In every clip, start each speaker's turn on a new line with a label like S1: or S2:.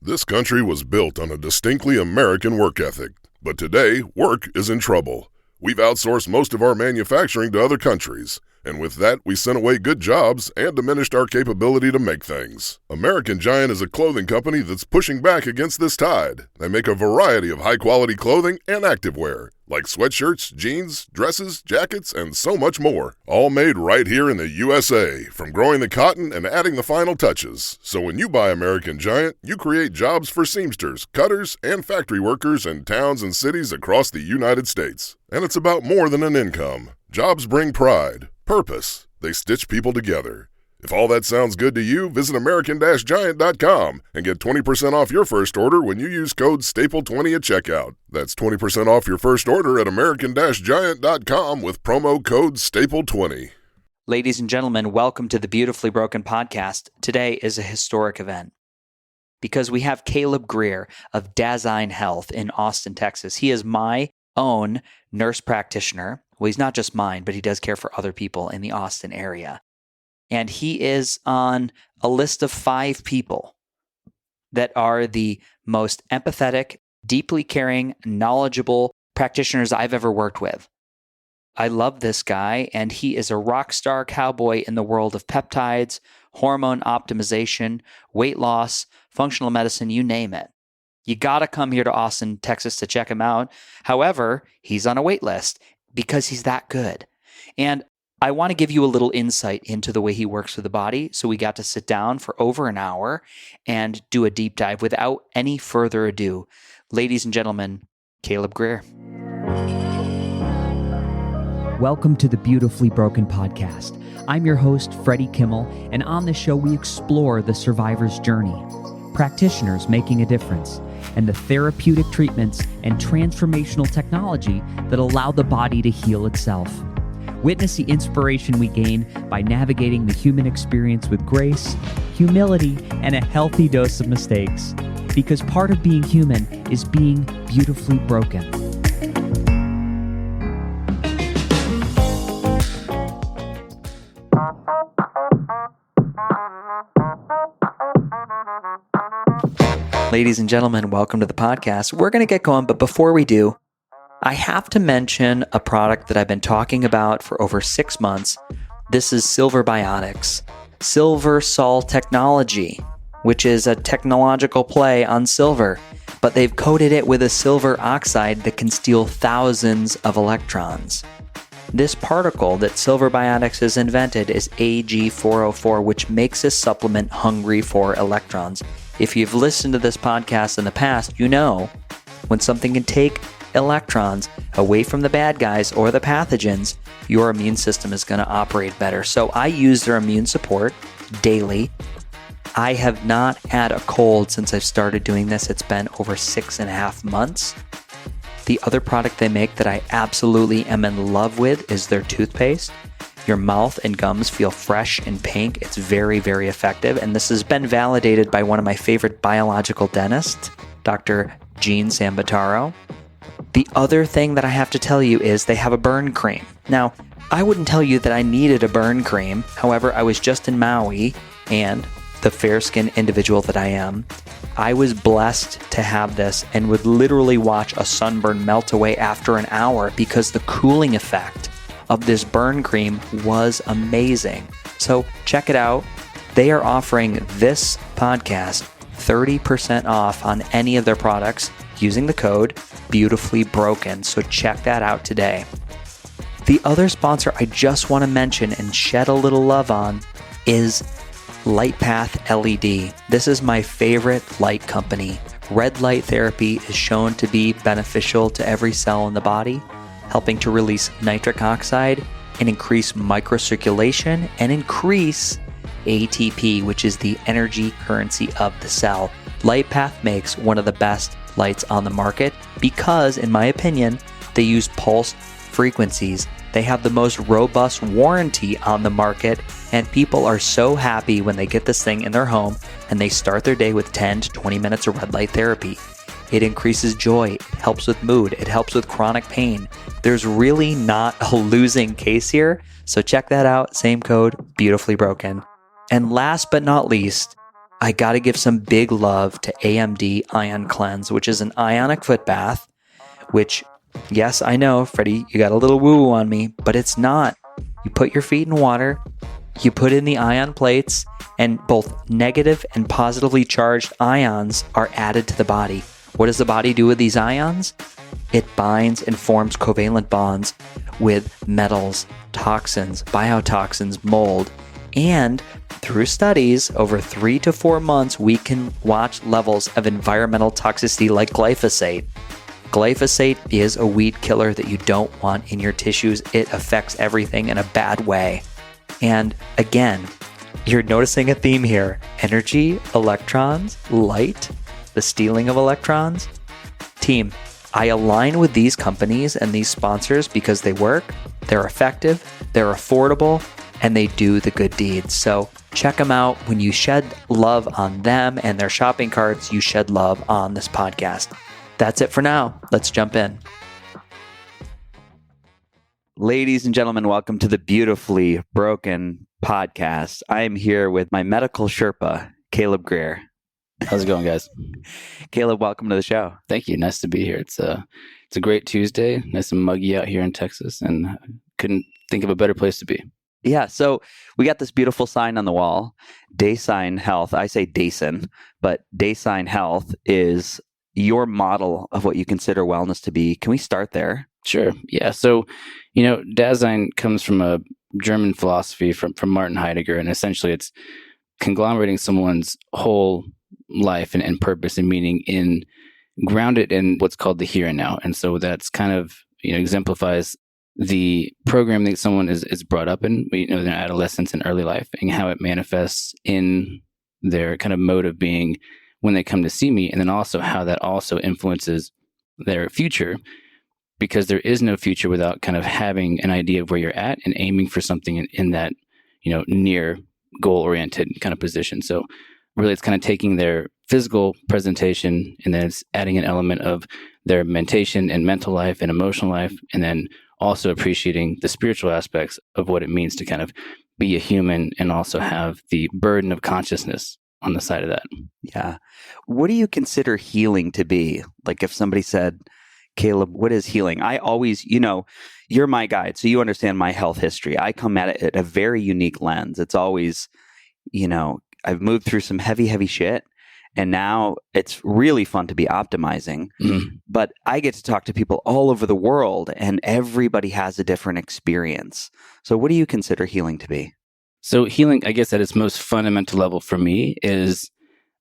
S1: This country was built on a distinctly American work ethic, but today, work is in trouble. We've outsourced most of our manufacturing to other countries, and with that, we sent away good jobs and diminished our capability to make things. American Giant is a clothing company that's pushing back against this tide. They make a variety of high-quality clothing and activewear, like sweatshirts, jeans, dresses, jackets, and so much more. All made right here in the USA, from growing the cotton and adding the final touches. So when you buy American Giant, you create jobs for seamsters, cutters, and factory workers in towns and cities across the United States. And it's about more than an income. Jobs bring pride, purpose. They stitch people together. If all that sounds good to you, visit American-Giant.com and get 20% off your first order when you use code STAPLE20 at checkout. That's 20% off your first order at American-Giant.com with promo code STAPLE20.
S2: Ladies and gentlemen, welcome to the Beautifully Broken podcast. Today is a historic event because we have Caleb Greer of Daesin Health in Austin, Texas. He is my own nurse practitioner. Well, he's not just mine, but he does care for other people in the Austin area. And he is on a list of 5 people that are the most empathetic, deeply caring, knowledgeable practitioners I've ever worked with. I love this guy, and he is a rock star cowboy in the world of peptides, hormone optimization, weight loss, functional medicine, you name it. You got to come here to Austin, Texas to check him out. However, he's on a wait list because he's that good. And I want to give you a little insight into the way he works with the body. So we got to sit down for over an hour and do a deep dive. Without any further ado, ladies and gentlemen, Caleb Greer.
S3: Welcome to the Beautifully Broken podcast. I'm your host, Freddie Kimmel, and on this show we explore the survivor's journey, practitioners making a difference, and the therapeutic treatments and transformational technology that allow the body to heal itself. Witness the inspiration we gain by navigating the human experience with grace, humility, and a healthy dose of mistakes. Because part of being human is being beautifully broken.
S2: Ladies and gentlemen, welcome to the podcast. We're going to get going, but before we do, I have to mention a product that I've been talking about for over 6 months. This is Silver Biotics, Silver Sol technology, which is a technological play on silver, but they've coated it with a silver oxide that can steal thousands of electrons. This particle that Silver Biotics has invented is Ag404, which makes this supplement hungry for electrons. If you've listened to this podcast in the past, you know when something can take electrons away from the bad guys or the pathogens, your immune system is going to operate better. So I use their immune support daily. I have not had a cold since I've started doing this. It's been over 6.5 months. The other product they make that I absolutely am in love with is their toothpaste. Your mouth and gums feel fresh and pink. It's very, very effective. And this has been validated by one of my favorite biological dentists, Dr. Gene Sambataro. The other thing that I have to tell you is they have a burn cream. Now, I wouldn't tell you that I needed a burn cream. However, I was just in Maui, and the fair-skinned individual that I am, I was blessed to have this and would literally watch a sunburn melt away after an hour because the cooling effect of this burn cream was amazing. So check it out. They are offering this podcast 30% off on any of their products using the code Beautifully Broken. So check that out today. The other sponsor I just want to mention and shed a little love on is LightPath LED. This is my favorite light company. Red light therapy is shown to be beneficial to every cell in the body, helping to release nitric oxide and increase microcirculation and increase ATP, which is the energy currency of the cell. LightPath makes one of the best lights on the market because, in my opinion, they use pulsed frequencies. They have the most robust warranty on the market, and people are so happy when they get this thing in their home and they start their day with 10 to 20 minutes of red light therapy. It increases joy, it helps with mood, it helps with chronic pain. There's really not a losing case here, so check that out. Same code, Beautifully Broken. And last but not least, I got to give some big love to AMD Ion Cleanse, which is an ionic foot bath, which, yes, I know, Freddie, you got a little woo-woo on me, but it's not. You put your feet in water, you put in the ion plates, and both negative and positively charged ions are added to the body. What does the body do with these ions? It binds and forms covalent bonds with metals, toxins, biotoxins, mold, and through studies over 3 to 4 months, we can watch levels of environmental toxicity like glyphosate. Glyphosate is a weed killer that you don't want in your tissues. It affects everything in a bad way. And again, you're noticing a theme here. Energy, electrons, light, the stealing of electrons. Team, I align with these companies and these sponsors because they work, they're effective, they're affordable, and they do the good deeds. So check them out. When you shed love on them and their shopping carts, you shed love on this podcast. That's it for now. Let's jump in. Ladies and gentlemen, welcome to the Beautifully Broken podcast. I am here with my medical Sherpa, Caleb Greer.
S4: How's it going, guys?
S2: Caleb, welcome to the show.
S4: Thank you. Nice to be here. It's a great Tuesday. Nice and muggy out here in Texas, and couldn't think of a better place to be.
S2: Yeah, so we got this beautiful sign on the wall, Daesin Health. I say Daesin, but Daesin Health is your model of what you consider wellness to be. Can we start there?
S4: Sure. Yeah. So, Dasein comes from a German philosophy from Martin Heidegger, and essentially it's conglomerating someone's whole life and purpose and meaning grounded in what's called the here and now. And so that's kind of, exemplifies the program that someone is brought up in, their adolescence and early life, and how it manifests in their kind of mode of being when they come to see me, and then also how that also influences their future, because there is no future without kind of having an idea of where you're at and aiming for something in that, near goal-oriented kind of position. So really it's kind of taking their physical presentation and then it's adding an element of their mentation and mental life and emotional life, and then also appreciating the spiritual aspects of what it means to kind of be a human and also have the burden of consciousness on the side of that.
S2: Yeah. What do you consider healing to be? Like if somebody said, Caleb, what is healing? I always, you're my guide, so you understand my health history. I come at it at a very unique lens. It's always, I've moved through some heavy shit, and now it's really fun to be optimizing. But I get to talk to people all over the world, and everybody has a different experience. So what do you consider healing to be?
S4: So healing, I guess at its most fundamental level for me, is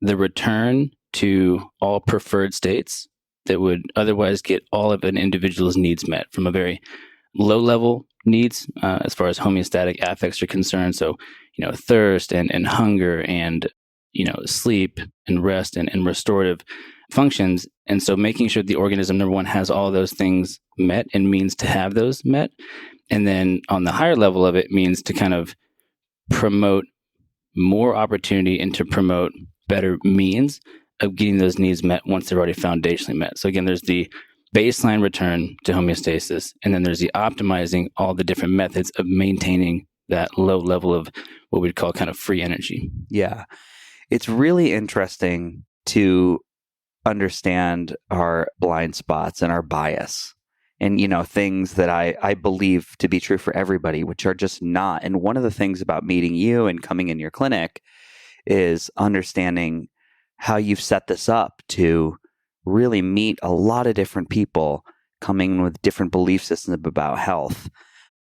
S4: the return to all preferred states that would otherwise get all of an individual's needs met from a very low level needs as far as homeostatic affects are concerned. So, thirst and hunger and, sleep and rest and restorative functions. And so making sure the organism, number one, has all those things met and means to have those met. And then on the higher level of it means to kind of promote more opportunity and to promote better means of getting those needs met once they're already foundationally met. So again, there's the baseline return to homeostasis, and then there's the optimizing all the different methods of maintaining that low level of what we'd call kind of free energy.
S2: Yeah. It's really interesting to understand our blind spots and our bias and, things that I believe to be true for everybody, which are just not. And one of the things about meeting you and coming in your clinic is understanding how you've set this up to really meet a lot of different people coming with different belief systems about health.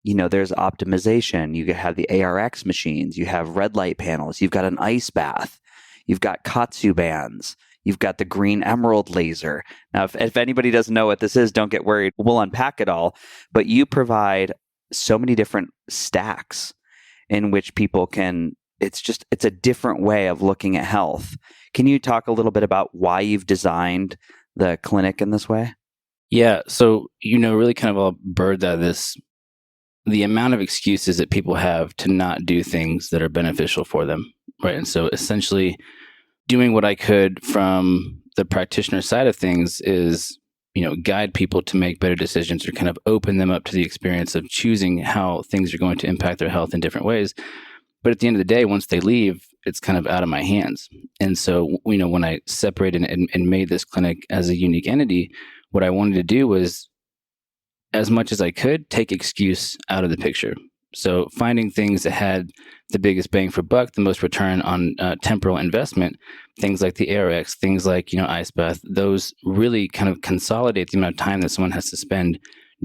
S2: There's optimization. You have the ARX machines. You have red light panels. You've got an ice bath. You've got Katsu bands. You've got the green emerald laser. Now, if anybody doesn't know what this is, don't get worried. We'll unpack it all. But you provide so many different stacks in which people can, it's a different way of looking at health. Can you talk a little bit about why you've designed the clinic in this way?
S4: Yeah. So, really kind of all birthed out of this, the amount of excuses that people have to not do things that are beneficial for them. Right. And so essentially doing what I could from the practitioner side of things is, guide people to make better decisions or kind of open them up to the experience of choosing how things are going to impact their health in different ways. But at the end of the day, once they leave, it's kind of out of my hands. And so, when I separated and made this clinic as a unique entity, what I wanted to do was, as much as I could, take excuse out of the picture. So finding things that had the biggest bang for buck, the most return on temporal investment, things like the ARX, things like, ice bath, those really kind of consolidate the amount of time that someone has to spend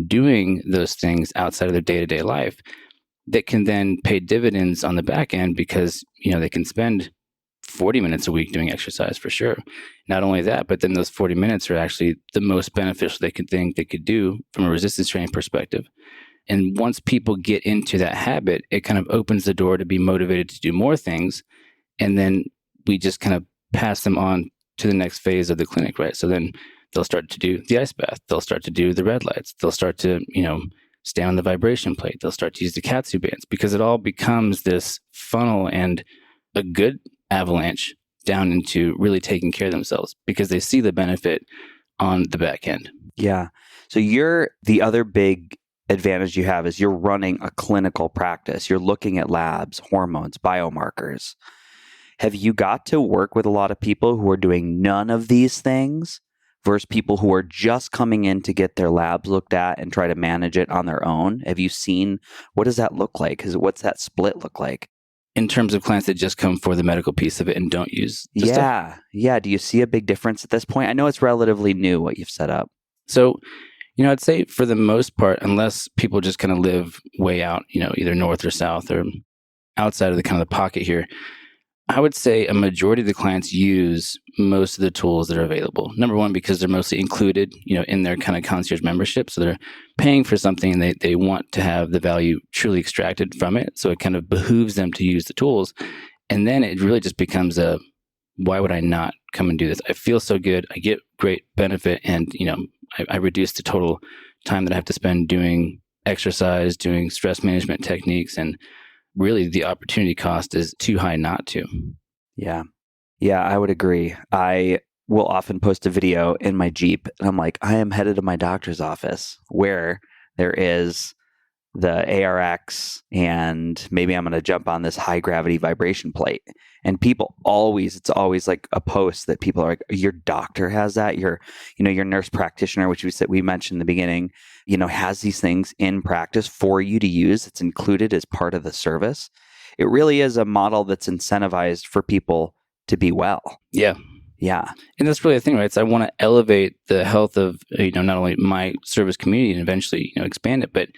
S4: doing those things outside of their day-to-day life that can then pay dividends on the back end because, they can spend 40 minutes a week doing exercise for sure. Not only that, but then those 40 minutes are actually the most beneficial they could do from a resistance training perspective. And once people get into that habit, it kind of opens the door to be motivated to do more things. And then we just kind of pass them on to the next phase of the clinic, right? So then they'll start to do the ice bath. They'll start to do the red lights. They'll start to, stay on the vibration plate. They'll start to use the Katsu bands because it all becomes this funnel and a good avalanche down into really taking care of themselves because they see the benefit on the back end.
S2: Yeah. So the other big advantage you have is you're running a clinical practice. You're looking at labs, hormones, biomarkers. Have you got to work with a lot of people who are doing none of these things versus people who are just coming in to get their labs looked at and try to manage it on their own? Have you seen, what does that look like? What's that split look like?
S4: In terms of clients that just come for the medical piece of it and don't use the stuff?
S2: Yeah. Do you see a big difference at this point? I know it's relatively new what you've set up.
S4: So, I'd say for the most part, unless people just kind of live way out, either north or south or outside of the kind of the pocket here, I would say a majority of the clients use most of the tools that are available. Number one, because they're mostly included, in their kind of concierge membership. So they're paying for something and they want to have the value truly extracted from it. So it kind of behooves them to use the tools. And then it really just becomes why would I not come and do this? I feel so good. I get great benefit. And, I reduce the total time that I have to spend doing exercise, doing stress management techniques. And really the opportunity cost is too high not to.
S2: Yeah, I would agree. I will often post a video in my Jeep and I'm like, I am headed to my doctor's office where there is the ARX and maybe I'm going to jump on this high gravity vibration plate. And it's always like a post that people are like, your doctor has that, your nurse practitioner, which we mentioned in the beginning, has these things in practice for you to use. It's included as part of the service. It really is a model that's incentivized for people to be well.
S4: Yeah. And that's really the thing, right? So I want to elevate the health of, not only my service community and eventually, expand it, but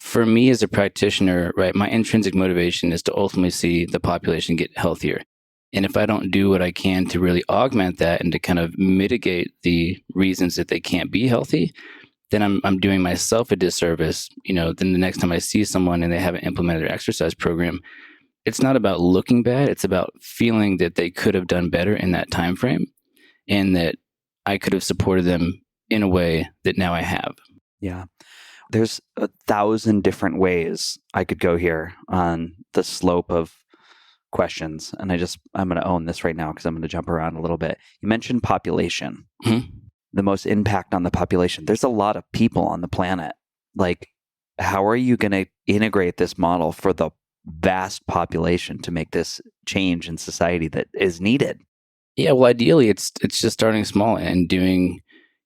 S4: for me as a practitioner, right, my intrinsic motivation is to ultimately see the population get healthier. And if I don't do what I can to really augment that and to kind of mitigate the reasons that they can't be healthy, then I'm doing myself a disservice. Then the next time I see someone and they haven't implemented their exercise program, it's not about looking bad. It's about feeling that they could have done better in that time frame and that I could have supported them in a way that now I have.
S2: Yeah. There's 1,000 different ways I could go here on the slope of questions. And I'm going to own this right now because I'm going to jump around a little bit. You mentioned population, the most impact on the population. There's a lot of people on the planet. Like, how are you going to integrate this model for the vast population to make this change in society that is needed?
S4: Yeah, well, ideally, it's just starting small and doing,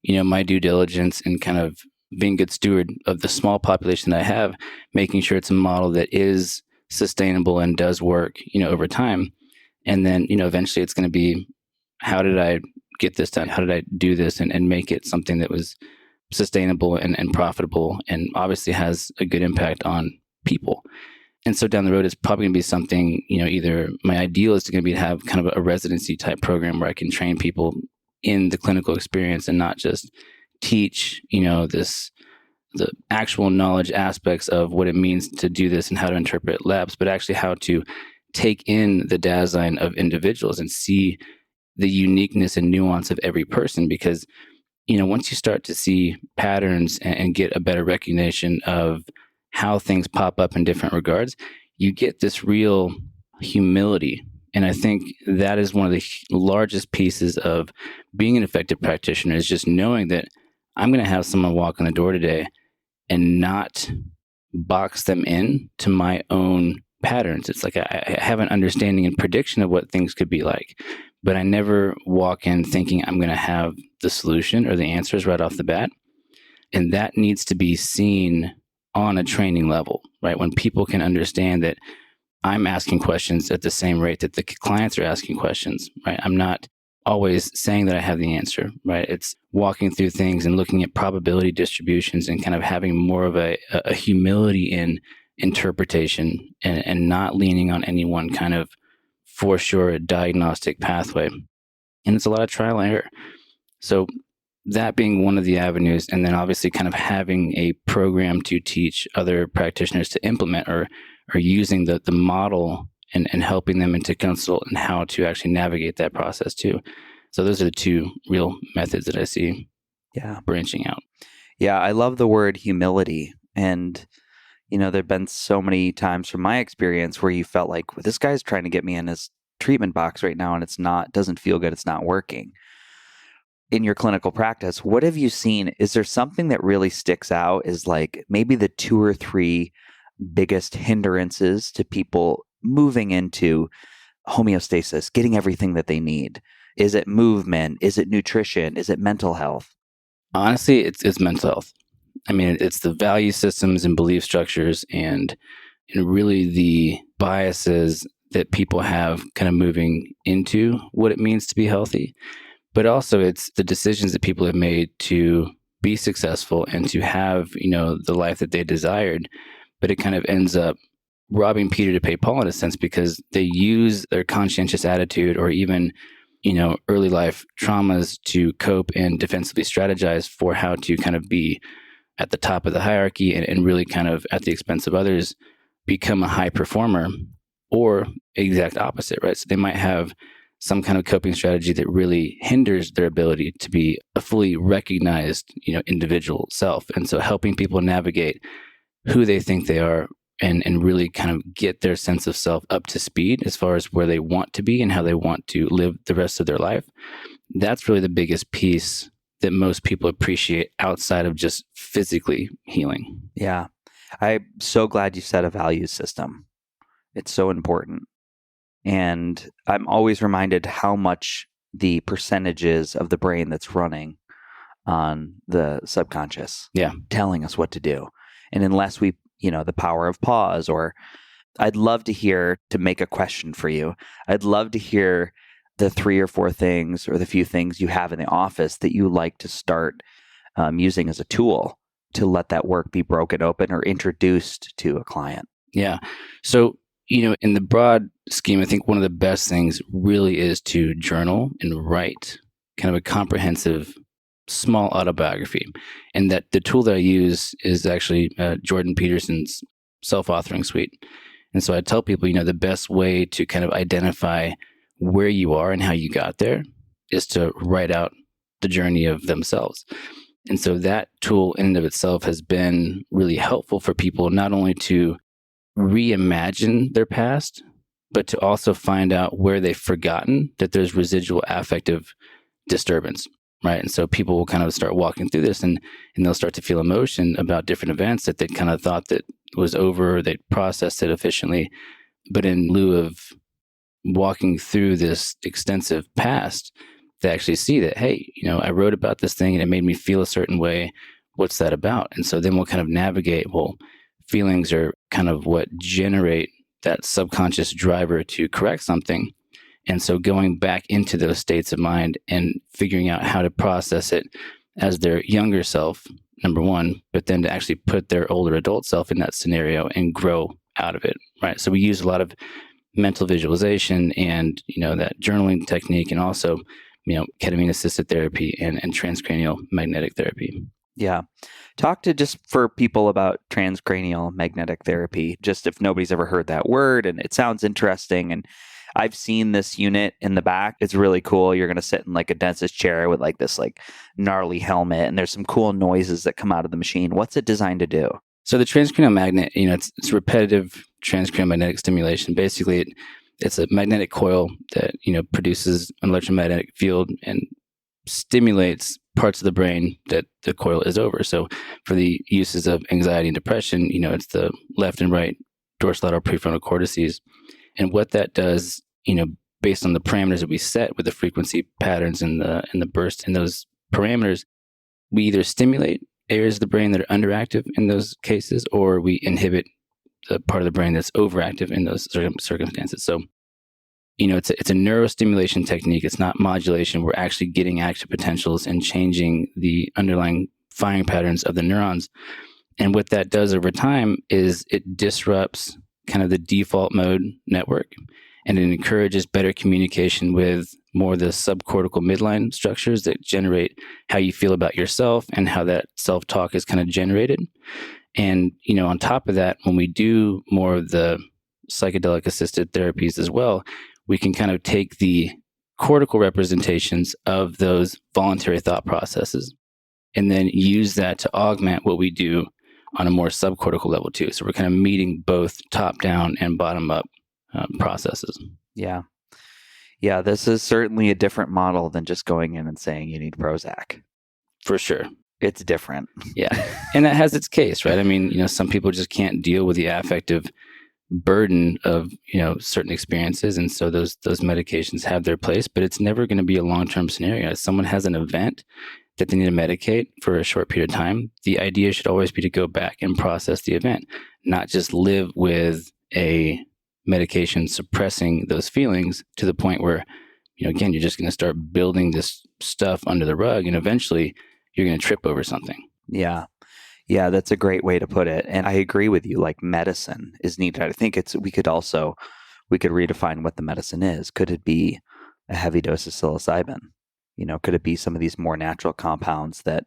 S4: my due diligence and kind of being a good steward of the small population that I have, making sure it's a model that is sustainable and does work, over time. And then, eventually it's going to be, how did I get this done? How did I do this and make it something that was sustainable and profitable and obviously has a good impact on people? And so down the road, it's probably going to be something, either my ideal is going to be to have kind of a residency type program where I can train people in the clinical experience and not just teach, the actual knowledge aspects of what it means to do this and how to interpret labs, but actually how to take in the Daesin of individuals and see the uniqueness and nuance of every person. Because, once you start to see patterns and get a better recognition of how things pop up in different regards, you get this real humility. And I think that is one of the largest pieces of being an effective practitioner, is just knowing that I'm going to have someone walk in the door today and not box them in to my own patterns. It's like I have an understanding and prediction of what things could be like, but I never walk in thinking I'm going to have the solution or the answers right off the bat. And that needs to be seen on a training level, right? When people can understand that I'm asking questions at the same rate that the clients are asking questions, right? I'm not always saying that I have the answer, right? It's walking through things and looking at probability distributions and kind of having more of a humility in interpretation and not leaning on any one kind of for sure diagnostic pathway. And it's a lot of trial and error. So that being one of the avenues, and then obviously kind of having a program to teach other practitioners to implement or using the model and helping them into consult and how to actually navigate that process too. So those are the two real methods that I see branching out.
S2: Yeah, I love the word humility. And, there've been so many times from my experience where you felt like, well, this guy's trying to get me in his treatment box right now and doesn't feel good, it's not working. In your clinical practice, what have you seen? Is there something that really sticks out as like maybe the 2 or 3 biggest hindrances to people moving into homeostasis, getting everything that they need? Is it movement? Is it nutrition? Is it mental health?
S4: Honestly, it's mental health. I mean, it's the value systems and belief structures and really the biases that people have kind of moving into what it means to be healthy. But also it's the decisions that people have made to be successful and to have, the life that they desired. But it kind of ends up robbing Peter to pay Paul in a sense, because they use their conscientious attitude or even, early life traumas to cope and defensively strategize for how to kind of be at the top of the hierarchy and really kind of at the expense of others, become a high performer, or exact opposite, right? So they might have some kind of coping strategy that really hinders their ability to be a fully recognized, individual self. And so helping people navigate who they think they are and really kind of get their sense of self up to speed as far as where they want to be and how they want to live the rest of their life. That's really the biggest piece that most people appreciate outside of just physically healing.
S2: Yeah. I'm so glad you said a value system. It's so important. And I'm always reminded how much the percentages of the brain that's running on the subconscious, telling us what to do. And unless we, the power of pause, or I'd love to hear, to make a question for you, I'd love to hear the 3 or 4 things or the few things you have in the office that you like to start using as a tool to let that work be broken open or introduced to a client.
S4: Yeah. So, in the broad scheme, I think one of the best things really is to journal and write kind of a comprehensive small autobiography. And that the tool that I use is actually Jordan Peterson's self-authoring suite. And so I tell people, the best way to kind of identify where you are and how you got there is to write out the journey of themselves. And so that tool in and of itself has been really helpful for people, not only to reimagine their past, but to also find out where they've forgotten that there's residual affective disturbance, right? And so people will kind of start walking through this and they'll start to feel emotion about different events that they kind of thought that was over, or they'd processed it efficiently. But in lieu of walking through this extensive past, they actually see that, hey, I wrote about this thing and it made me feel a certain way. What's that about? And so then we'll kind of navigate, feelings are kind of what generate that subconscious driver to correct something. And so going back into those states of mind and figuring out how to process it as their younger self, number one, but then to actually put their older adult self in that scenario and grow out of it, right? So we use a lot of mental visualization and, that journaling technique, and also, ketamine-assisted therapy and transcranial magnetic therapy.
S2: Yeah. Talk to just for people about transcranial magnetic therapy, just if nobody's ever heard that word and it sounds interesting. And I've seen this unit in the back. It's really cool. You're going to sit in like a dentist chair with like this like gnarly helmet, and there's some cool noises that come out of the machine. What's it designed to do?
S4: So the transcranial magnet, it's repetitive transcranial magnetic stimulation. Basically, it's a magnetic coil that, produces an electromagnetic field and stimulates parts of the brain that the coil is over. So for the uses of anxiety and depression, it's the left and right dorsolateral prefrontal cortices. And what that does, based on the parameters that we set with the frequency patterns and the burst in those parameters, we either stimulate areas of the brain that are underactive in those cases, or we inhibit the part of the brain that's overactive in those circumstances. So, it's a neurostimulation technique. It's not modulation. We're actually getting active potentials and changing the underlying firing patterns of the neurons. And what that does over time is it disrupts kind of the default mode network, and it encourages better communication with more of the subcortical midline structures that generate how you feel about yourself and how that self-talk is kind of generated. And, on top of that, when we do more of the psychedelic assisted therapies as well, we can kind of take the cortical representations of those voluntary thought processes and then use that to augment what we do on a more subcortical level too. So we're kind of meeting both top down and bottom up processes.
S2: Yeah. Yeah, this is certainly a different model than just going in and saying you need Prozac.
S4: For sure.
S2: It's different.
S4: Yeah. And that has its case, right? I mean, some people just can't deal with the affective burden of, certain experiences. And so those medications have their place, but it's never going to be a long-term scenario. If someone has an event that they need to medicate for a short period of time, the idea should always be to go back and process the event, not just live with a medication suppressing those feelings to the point where, again, you're just going to start building this stuff under the rug, and eventually you're going to trip over something.
S2: Yeah. Yeah, that's a great way to put it. And I agree with you, like medicine is needed. I think we could redefine what the medicine is. Could it be a heavy dose of psilocybin? Could it be some of these more natural compounds that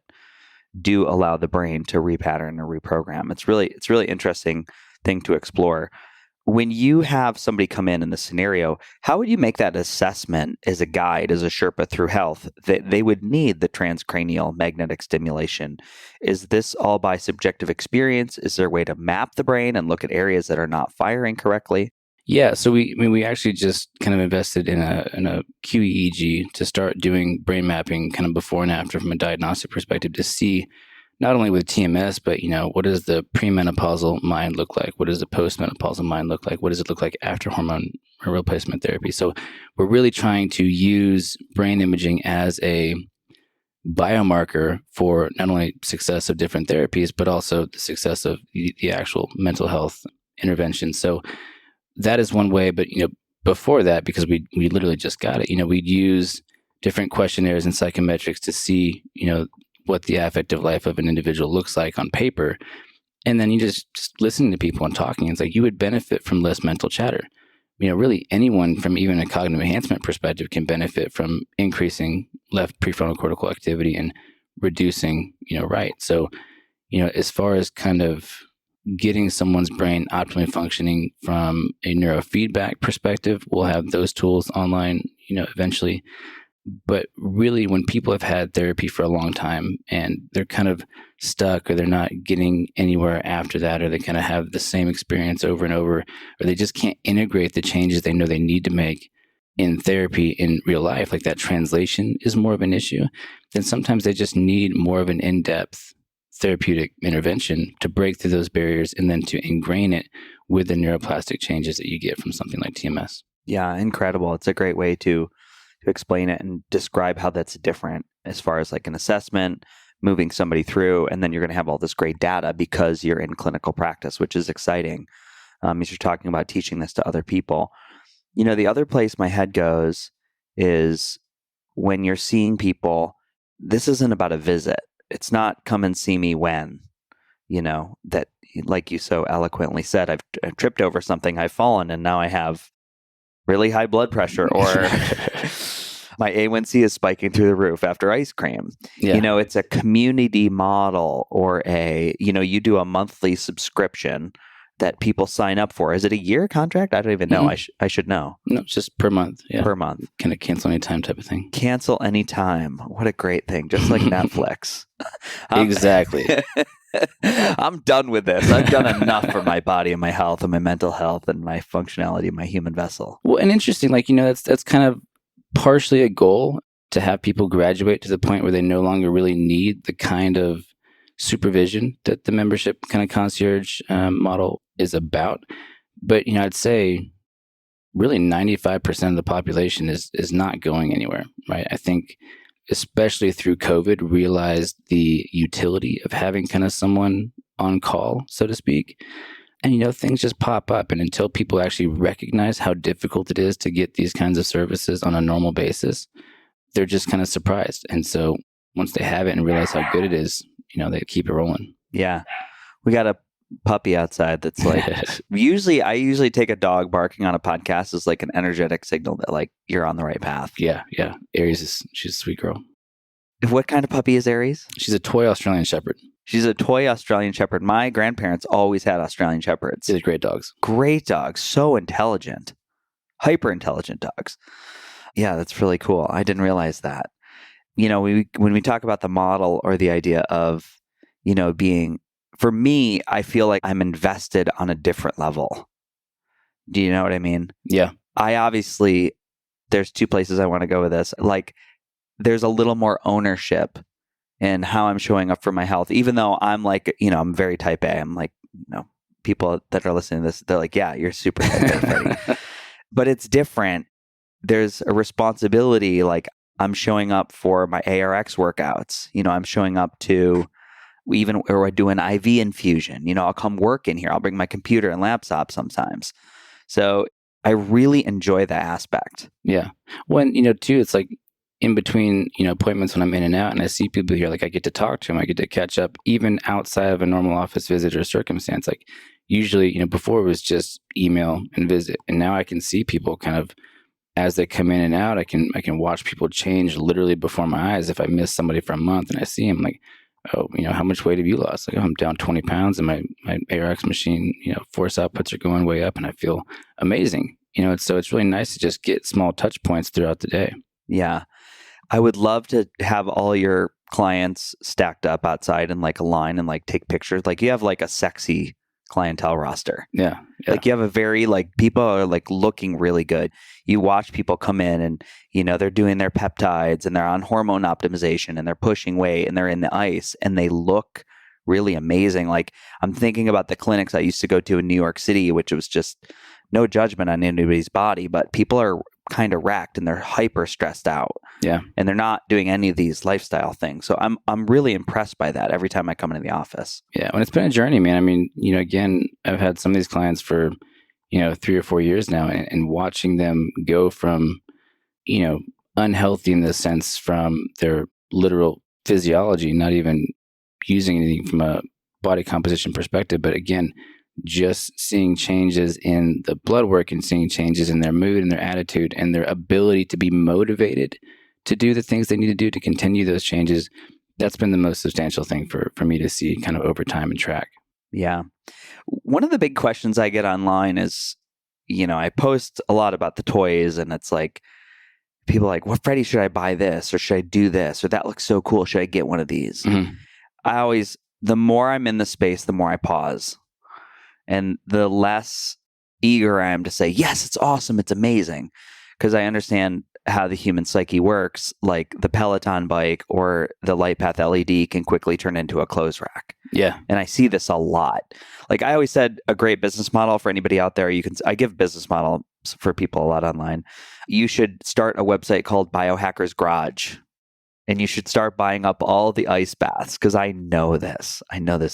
S2: do allow the brain to repattern or reprogram? It's really interesting thing to explore. When you have somebody come in the scenario, how would you make that assessment as a guide, as a Sherpa through health, that they would need the transcranial magnetic stimulation? Is this all by subjective experience? Is there a way to map the brain and look at areas that are not firing correctly?
S4: Yeah, so we actually just kind of invested in a QEEG to start doing brain mapping kind of before and after from a diagnostic perspective to see not only with TMS, but, what does the premenopausal mind look like? What does the postmenopausal mind look like? What does it look like after hormone replacement therapy? So we're really trying to use brain imaging as a biomarker for not only success of different therapies, but also the success of the actual mental health intervention. So that is one way. But, before that, because we literally just got it, we'd use different questionnaires and psychometrics to see, what the affective life of an individual looks like on paper. And then you just listening to people and talking, it's like you would benefit from less mental chatter. Really anyone from even a cognitive enhancement perspective can benefit from increasing left prefrontal cortical activity and reducing, right. So, as far as kind of getting someone's brain optimally functioning from a neurofeedback perspective, we'll have those tools online, eventually. But really, when people have had therapy for a long time and they're kind of stuck, or they're not getting anywhere after that, or they kind of have the same experience over and over, or they just can't integrate the changes they know they need to make in therapy in real life, like that translation is more of an issue, then sometimes they just need more of an in-depth therapeutic intervention to break through those barriers and then to ingrain it with the neuroplastic changes that you get from something like TMS.
S2: Yeah, incredible. It's a great way to explain it and describe how that's different as far as like an assessment, moving somebody through, and then you're going to have all this great data because you're in clinical practice, which is exciting. As you're talking about teaching this to other people. The other place my head goes is when you're seeing people, this isn't about a visit. It's not come and see me when, that, like you so eloquently said, I've tripped over something, I've fallen, and now I have really high blood pressure, or my A1C is spiking through the roof after ice cream. Yeah. It's a community model, or you do a monthly subscription that people sign up for. Is it a year contract? I don't even know. Mm-hmm. I should know.
S4: No, it's just per month. Yeah.
S2: Per month.
S4: Kind of cancel anytime type of thing.
S2: Cancel anytime. What a great thing. Just like Netflix.
S4: Exactly.
S2: I'm done with this. I've done enough for my body and my health and my mental health and my functionality, my human vessel.
S4: Well, and interesting, that's kind of partially a goal, to have people graduate to the point where they no longer really need the kind of supervision that the membership kind of concierge model is about. But, I'd say really 95% of the population is not going anywhere, right? I think especially through COVID, realized the utility of having kind of someone on call, so to speak. And, things just pop up. And until people actually recognize how difficult it is to get these kinds of services on a normal basis, they're just kind of surprised. And so once they have it and realize how good it is, they keep it rolling.
S2: Yeah. We got a puppy outside that's like, I usually take a dog barking on a podcast as like an energetic signal that like you're on the right path.
S4: Yeah. Aries she's a sweet girl.
S2: What kind of puppy is Aries?
S4: She's a toy Australian Shepherd.
S2: She's a toy Australian Shepherd. My grandparents always had Australian Shepherds.
S4: They're great dogs.
S2: Great dogs. So intelligent. Hyper intelligent dogs. Yeah, that's really cool. I didn't realize that. When we talk about the model or the idea of, being, for me, I feel like I'm invested on a different level. Do you know what I mean?
S4: Yeah.
S2: There's two places I want to go with this. Like, there's a little more ownership in how I'm showing up for my health, even though I'm like, I'm very type A. I'm like, people that are listening to this, they're like, yeah, you're super type A, Freddie. But it's different. There's a responsibility. Like, I'm showing up for my ARX workouts. I'm showing up to or I do an IV infusion. I'll come work in here. I'll bring my computer and laptop sometimes. So I really enjoy that aspect.
S4: Yeah. When, too, it's like in between, appointments when I'm in and out and I see people here, like I get to talk to them, I get to catch up even outside of a normal office visit or circumstance. Like usually, before it was just email and visit. And now I can see people kind of as they come in and out. I can watch people change literally before my eyes. If I miss somebody for a month and I see them, like, oh, how much weight have you lost? Like, oh, I'm down 20 pounds and my ARX machine, force outputs are going way up and I feel amazing. So it's really nice to just get small touch points throughout the day.
S2: Yeah. I would love to have all your clients stacked up outside in like a line and like take pictures. Like you have like a sexy clientele roster.
S4: Yeah.
S2: Like you have a very people are like looking really good. You watch people come in and, they're doing their peptides and they're on hormone optimization and they're pushing weight and they're in the ice and they look really amazing. Like I'm thinking about the clinics I used to go to in New York City, which was just no judgment on anybody's body, but people are kind of wrecked and they're hyper stressed out.
S4: Yeah.
S2: And they're not doing any of these lifestyle things. So I'm really impressed by that every time I come into the office.
S4: Yeah. When it's been a journey, man. I mean, again, I've had some of these clients for, 3 or 4 years now and watching them go from, unhealthy in the sense from their literal physiology, not even using anything from a body composition perspective, but again, just seeing changes in the blood work and seeing changes in their mood and their attitude and their ability to be motivated to do the things they need to do to continue those changes. That's been the most substantial thing for me to see kind of over time and track.
S2: Yeah. One of the big questions I get online is, I post a lot about the toys and it's like, people are like, well, Freddie, should I buy this or should I do this? Or that looks so cool. Should I get one of these? Mm-hmm. The more I'm in the space, the more I pause. And the less eager I am to say, yes, it's awesome, it's amazing. Because I understand how the human psyche works, like the Peloton bike or the LightPath LED can quickly turn into a clothes rack.
S4: Yeah.
S2: And I see this a lot. Like I always said, a great business model for anybody out there, I give business models for people a lot online. You should start a website called Biohackers Garage. And you should start buying up all the ice baths because I know this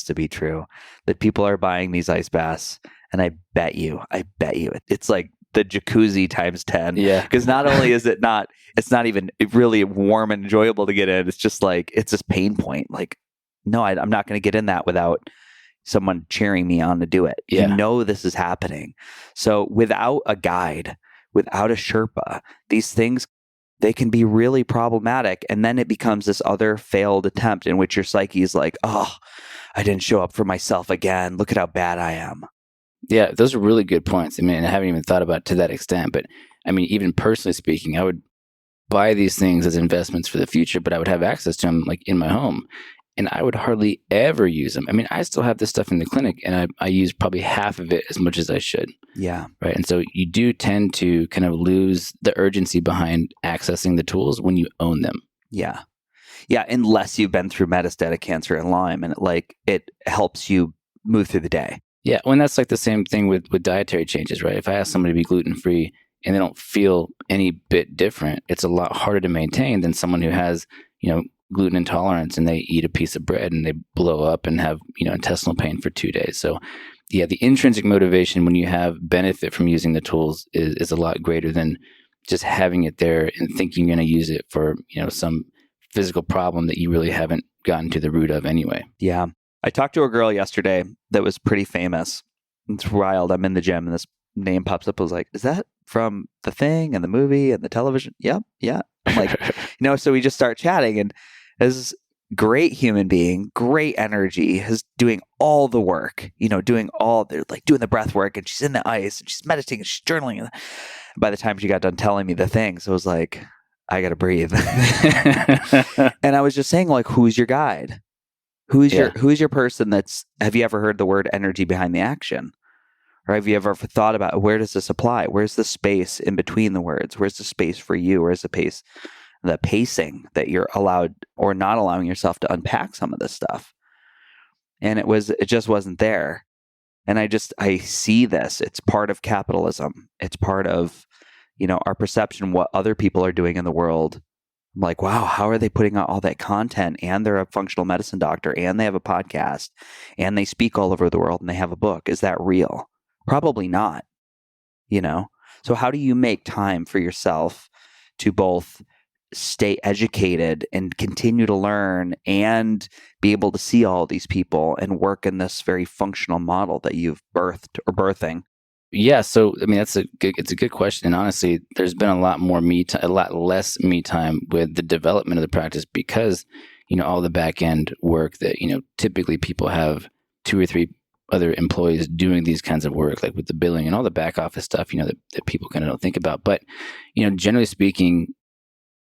S2: to be true, that people are buying these ice baths. And I bet you, it's like the jacuzzi times 10.
S4: Yeah.
S2: Because not only is it's not even really warm and enjoyable to get in. It's just like, it's this pain point. Like, no, I'm not going to get in that without someone cheering me on to do it.
S4: Yeah.
S2: This is happening. So without a guide, without a Sherpa, these things, they can be really problematic. And then it becomes this other failed attempt in which your psyche is like, oh, I didn't show up for myself again. Look at how bad I am.
S4: Yeah, those are really good points. I mean, I haven't even thought about it to that extent. But I mean, even personally speaking, I would buy these things as investments for the future, but I would have access to them like in my home. And I would hardly ever use them. I mean, I still have this stuff in the clinic and I use probably half of it as much as I should.
S2: Yeah.
S4: Right. And so you do tend to kind of lose the urgency behind accessing the tools when you own them.
S2: Yeah. Yeah. Unless you've been through metastatic cancer and Lyme and it helps you move through the day.
S4: Yeah, well, and that's like the same thing with dietary changes, right? If I ask somebody to be gluten-free and they don't feel any bit different, it's a lot harder to maintain than someone who has, gluten intolerance and they eat a piece of bread and they blow up and have, intestinal pain for 2 days. So yeah, the intrinsic motivation when you have benefit from using the tools is a lot greater than just having it there and thinking you're going to use it for, some physical problem that you really haven't gotten to the root of anyway.
S2: Yeah. I talked to a girl yesterday that was pretty famous. It's wild. I'm in the gym and this name pops up. I was like, is that from the thing and the movie and the television? Yep. Yeah. I'm like, so we just start chatting, and this great human being, great energy, is doing all the work, doing the breath work, and she's in the ice and she's meditating and she's journaling. And by the time she got done telling me the things, I was like, I got to breathe. And I was just saying, like, who's your guide? Who's your person have you ever heard the word energy behind the action? Or have you ever thought about where does this apply? Where's the space in between the words? Where's the space for you? Where's the pacing that you're allowed or not allowing yourself to unpack some of this stuff? And it just wasn't there. And I see this. It's part of capitalism. It's part of, our perception, what other people are doing in the world. I'm like, wow, how are they putting out all that content? And they're a functional medicine doctor, and they have a podcast, and they speak all over the world, and they have a book. Is that real? Probably not, So how do you make time for yourself to both stay educated and continue to learn and be able to see all these people and work in this very functional model that you've birthed or birthing?
S4: Yeah, so I mean it's a good question, and honestly, there's been a lot less me time with the development of the practice because all the back end work that typically people have 2 or 3 other employees doing these kinds of work, like with the billing and all the back office stuff, that people kind of don't think about. But generally speaking,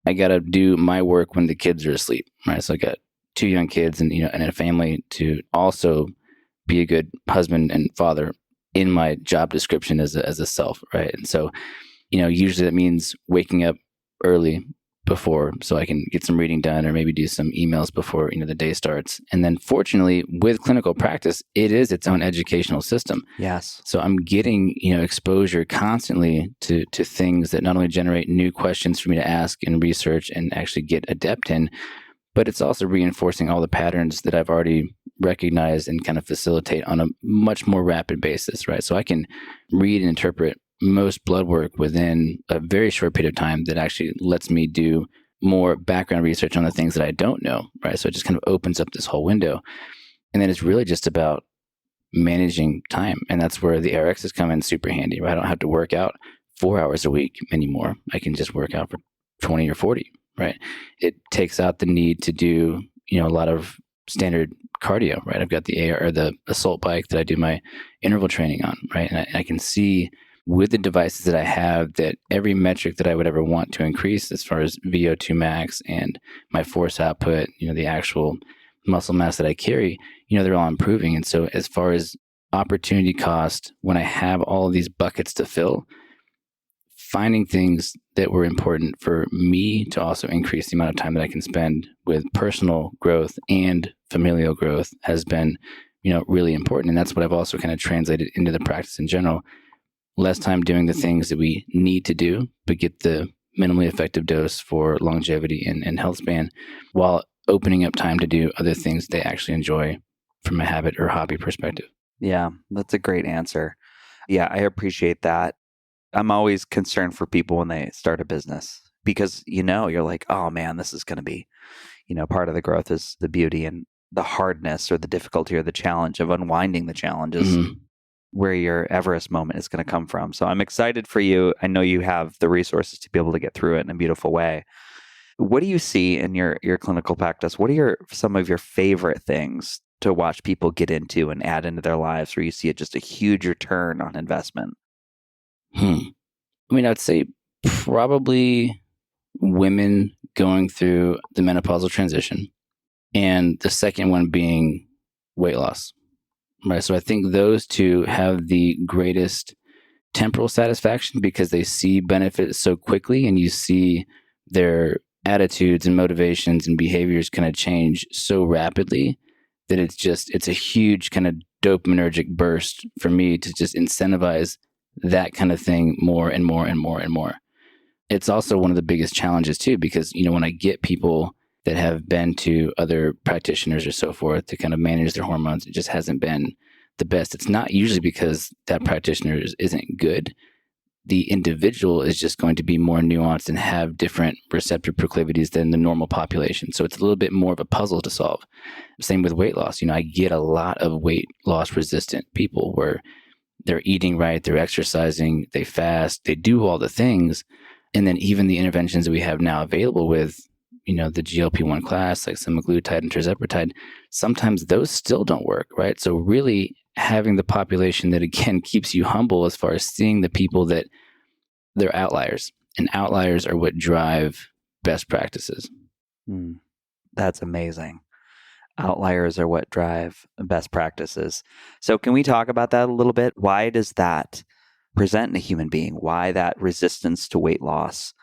S4: I got to do my work when the kids are asleep, right? So I got 2 young kids and and a family to also be a good husband and father in my job description as a self, right? And so, usually that means waking up early before so I can get some reading done or maybe do some emails before, the day starts. And then fortunately with clinical practice, it is its own educational system.
S2: Yes.
S4: So I'm getting, exposure constantly to things that not only generate new questions for me to ask and research and actually get adept in, but it's also reinforcing all the patterns that I've already recognized and kind of facilitate on a much more rapid basis, right? So I can read and interpret most blood work within a very short period of time that actually lets me do more background research on the things that I don't know, right? So it just kind of opens up this whole window. And then it's really just about managing time. And that's where the RXs come in super handy, right? I don't have to work out 4 hours a week anymore. I can just work out for 20 or 40, right? It takes out the need to do, a lot of standard cardio, right? I've got the assault bike that I do my interval training on, right? And I can see with the devices that I have that every metric that I would ever want to increase as far as VO2 max and my force output, the actual muscle mass that I carry, they're all improving. And so as far as opportunity cost, when I have all of these buckets to fill, finding things that were important for me to also increase the amount of time that I can spend with personal growth and familial growth has been, really important. And that's what I've also kind of translated into the practice in general. Less time doing the things that we need to do, but get the minimally effective dose for longevity and health span while opening up time to do other things they actually enjoy from a habit or hobby perspective.
S2: Yeah, that's a great answer. Yeah, I appreciate that. I'm always concerned for people when they start a business because, you're like, oh man, this is going to be, part of the growth is the beauty and the hardness or the difficulty or the challenge of unwinding the challenges. Mm-hmm. Where your Everest moment is going to come from. So I'm excited for you. I know you have the resources to be able to get through it in a beautiful way. What do you see in your clinical practice? What are some of your favorite things to watch people get into and add into their lives where you see just a huge return on investment?
S4: I mean, I'd say probably women going through the menopausal transition, and the second one being weight loss. Right. So I think those two have the greatest temporal satisfaction because they see benefits so quickly and you see their attitudes and motivations and behaviors kind of change so rapidly that it's a huge kind of dopaminergic burst for me to just incentivize that kind of thing more and more and more and more. It's also one of the biggest challenges too, because, when I get people that have been to other practitioners or so forth to kind of manage their hormones, it just hasn't been the best. It's not usually because that practitioner isn't good. The individual is just going to be more nuanced and have different receptor proclivities than the normal population. So it's a little bit more of a puzzle to solve. Same with weight loss. I get a lot of weight loss resistant people where they're eating right, they're exercising, they fast, they do all the things. And then even the interventions that we have now available with, the GLP-1 class, like semaglutide and tirzepatide, sometimes those still don't work, right? So really having the population that, again, keeps you humble as far as seeing the people that they're outliers. And outliers are what drive best practices.
S2: That's amazing. Outliers are what drive best practices. So can we talk about that a little bit? Why does that present in a human being? Why that resistance to weight loss?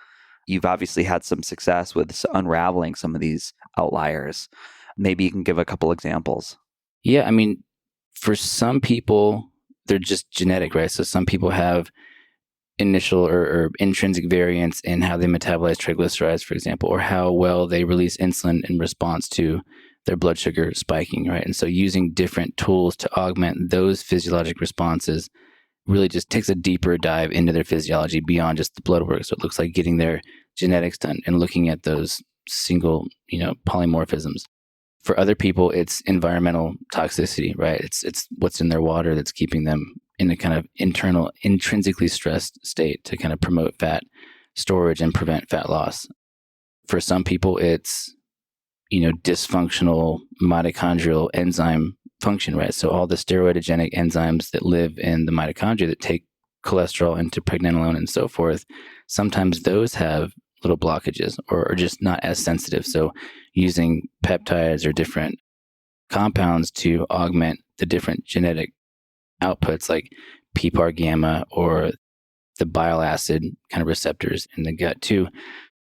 S2: You've obviously had some success with unraveling some of these outliers. Maybe you can give a couple examples.
S4: Yeah, for some people, they're just genetic, right? So some people have initial or intrinsic variants in how they metabolize triglycerides, for example, or how well they release insulin in response to their blood sugar spiking, right? And so using different tools to augment those physiologic responses really just takes a deeper dive into their physiology beyond just the blood work. So it looks like getting their genetics done and looking at those single, polymorphisms. For other people, it's environmental toxicity, right? It's what's in their water that's keeping them in a kind of internal, intrinsically stressed state to kind of promote fat storage and prevent fat loss. For some people, it's, dysfunctional mitochondrial enzyme function, right? So all the steroidogenic enzymes that live in the mitochondria that take cholesterol into pregnenolone and so forth, sometimes those have little blockages or are just not as sensitive. So using peptides or different compounds to augment the different genetic outputs like PPAR gamma or the bile acid kind of receptors in the gut too.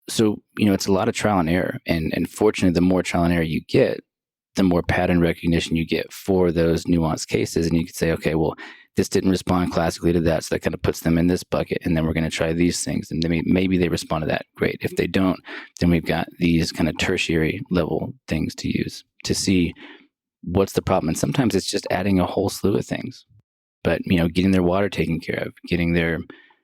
S4: So, it's a lot of trial and error. And fortunately, the more trial and error you get, the more pattern recognition you get for those nuanced cases. And you could say, okay, well, this didn't respond classically to that. So that kind of puts them in this bucket. And then we're going to try these things. And then maybe they respond to that. Great. If they don't, then we've got these kind of tertiary level things to use to see what's the problem. And sometimes it's just adding a whole slew of things. But, getting their water taken care of, getting their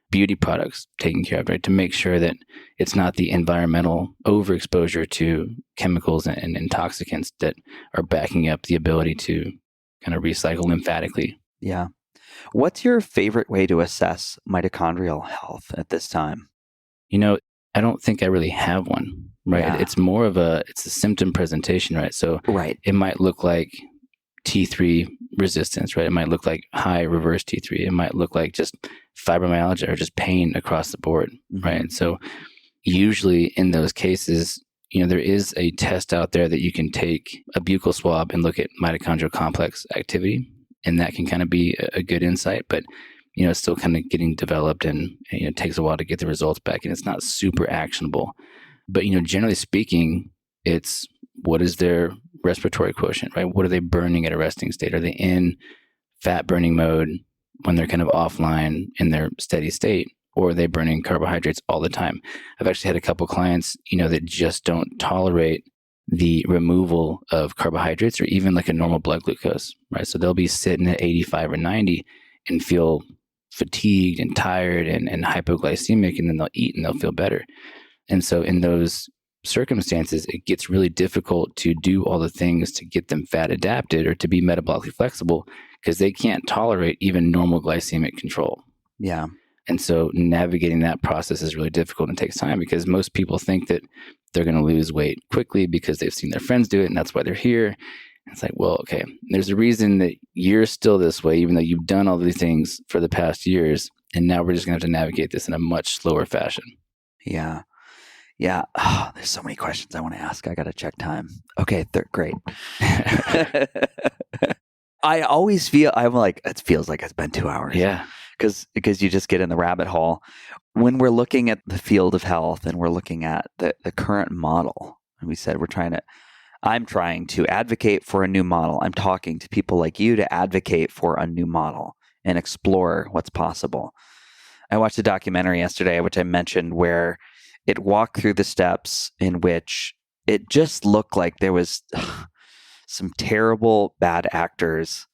S4: beauty products taken care of, right? To make sure that it's not the environmental overexposure to chemicals and intoxicants that are backing up the ability to kind of recycle lymphatically.
S2: Yeah. What's your favorite way to assess mitochondrial health at this time?
S4: I don't think I really have one, right?
S2: Yeah.
S4: It's more of it's a symptom presentation, right? So
S2: right.
S4: It might look like T3 resistance, right? It might look like high reverse T3. It might look like just fibromyalgia or just pain across the board, right? And so usually in those cases, there is a test out there that you can take a buccal swab and look at mitochondrial complex activity. And that can kind of be a good insight, but, it's still kind of getting developed and it takes a while to get the results back and it's not super actionable. But, generally speaking, it's what is their respiratory quotient, right? What are they burning at a resting state? Are they in fat burning mode when they're kind of offline in their steady state, or are they burning carbohydrates all the time? I've actually had a couple clients, that just don't tolerate the removal of carbohydrates or even like a normal blood glucose, right? So they'll be sitting at 85 or 90 and feel fatigued and tired and hypoglycemic, and then they'll eat and they'll feel better. And so in those circumstances, it gets really difficult to do all the things to get them fat adapted or to be metabolically flexible because they can't tolerate even normal glycemic control.
S2: Yeah.
S4: And so navigating that process is really difficult and takes time because most people think that they're going to lose weight quickly because they've seen their friends do it and that's why they're here. And it's like, well, okay, there's a reason that you're still this way, even though you've done all these things for the past years. And now we're just going to have to navigate this in a much slower fashion.
S2: Yeah. Yeah. Oh, there's so many questions I want to ask. I got to check time. Okay. Great. I always feel, I'm like, it feels like it's been 2 hours.
S4: Yeah.
S2: Because you just get in the rabbit hole. When we're looking at the field of health and we're looking at the current model, and we said we're trying to I'm trying to advocate for a new model. I'm talking to people like you to advocate for a new model and explore what's possible. I watched a documentary yesterday, which I mentioned, where it walked through the steps in which it just looked like there was some terrible bad actors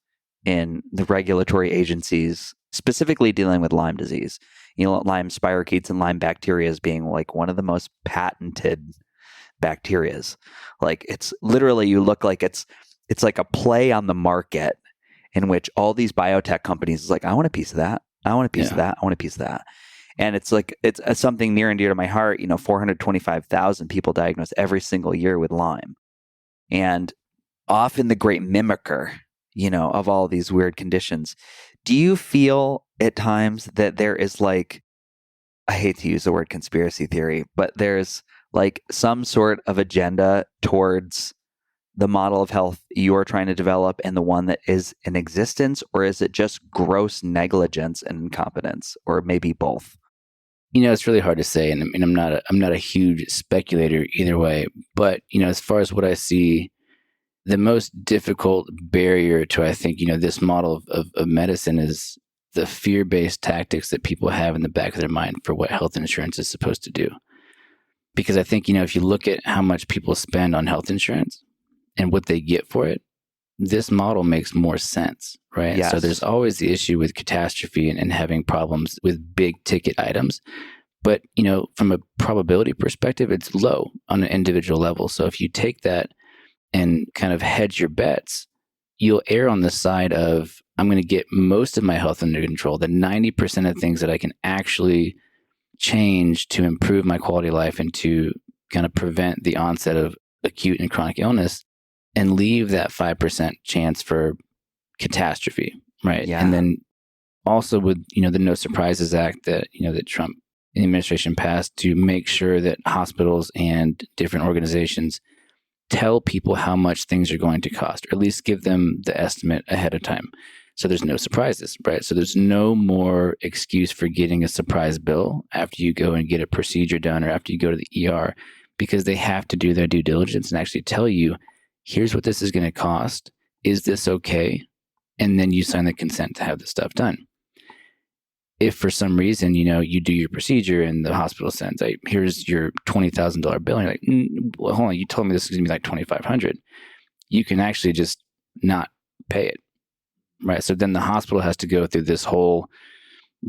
S2: in the regulatory agencies, specifically dealing with Lyme disease. Lyme spirochetes and Lyme bacteria being like one of the most patented bacterias. Like it's literally, you look like it's like a play on the market in which all these biotech companies is like, I want a piece of that. I want a piece of that. I want a piece of that. And it's like, it's something near and dear to my heart. 425,000 people diagnosed every single year with Lyme. And often the great mimicker, of all these weird conditions. Do you feel at times that there is like, I hate to use the word conspiracy theory, but there's like some sort of agenda towards the model of health you're trying to develop and the one that is in existence? Or is it just gross negligence and incompetence, or maybe both?
S4: It's really hard to say, and I'm not a huge speculator either way. But as far as what I see, the most difficult barrier to, I think, this model of medicine is the fear-based tactics that people have in the back of their mind for what health insurance is supposed to do. Because I think, if you look at how much people spend on health insurance and what they get for it, this model makes more sense, right?
S2: Yes.
S4: So there's always the issue with catastrophe and having problems with big ticket items. But, from a probability perspective, it's low on an individual level. So if you take that and kind of hedge your bets, you'll err on the side of, I'm going to get most of my health under control, the 90% of things that I can actually change to improve my quality of life and to kind of prevent the onset of acute and chronic illness, and leave that 5% chance for catastrophe, right?
S2: Yeah.
S4: And then also with, the No Surprises Act that, that Trump administration passed to make sure that hospitals and different organizations tell people how much things are going to cost, or at least give them the estimate ahead of time. So there's no surprises, right? So there's no more excuse for getting a surprise bill after you go and get a procedure done or after you go to the ER, because they have to do their due diligence and actually tell you, here's what this is going to cost. Is this okay? And then you sign the consent to have this stuff done. If for some reason, you do your procedure and the hospital sends, like, here's your $20,000 bill, and you're like, well, hold on, you told me this is going to be like $2,500. You can actually just not pay it, right? So then the hospital has to go through this whole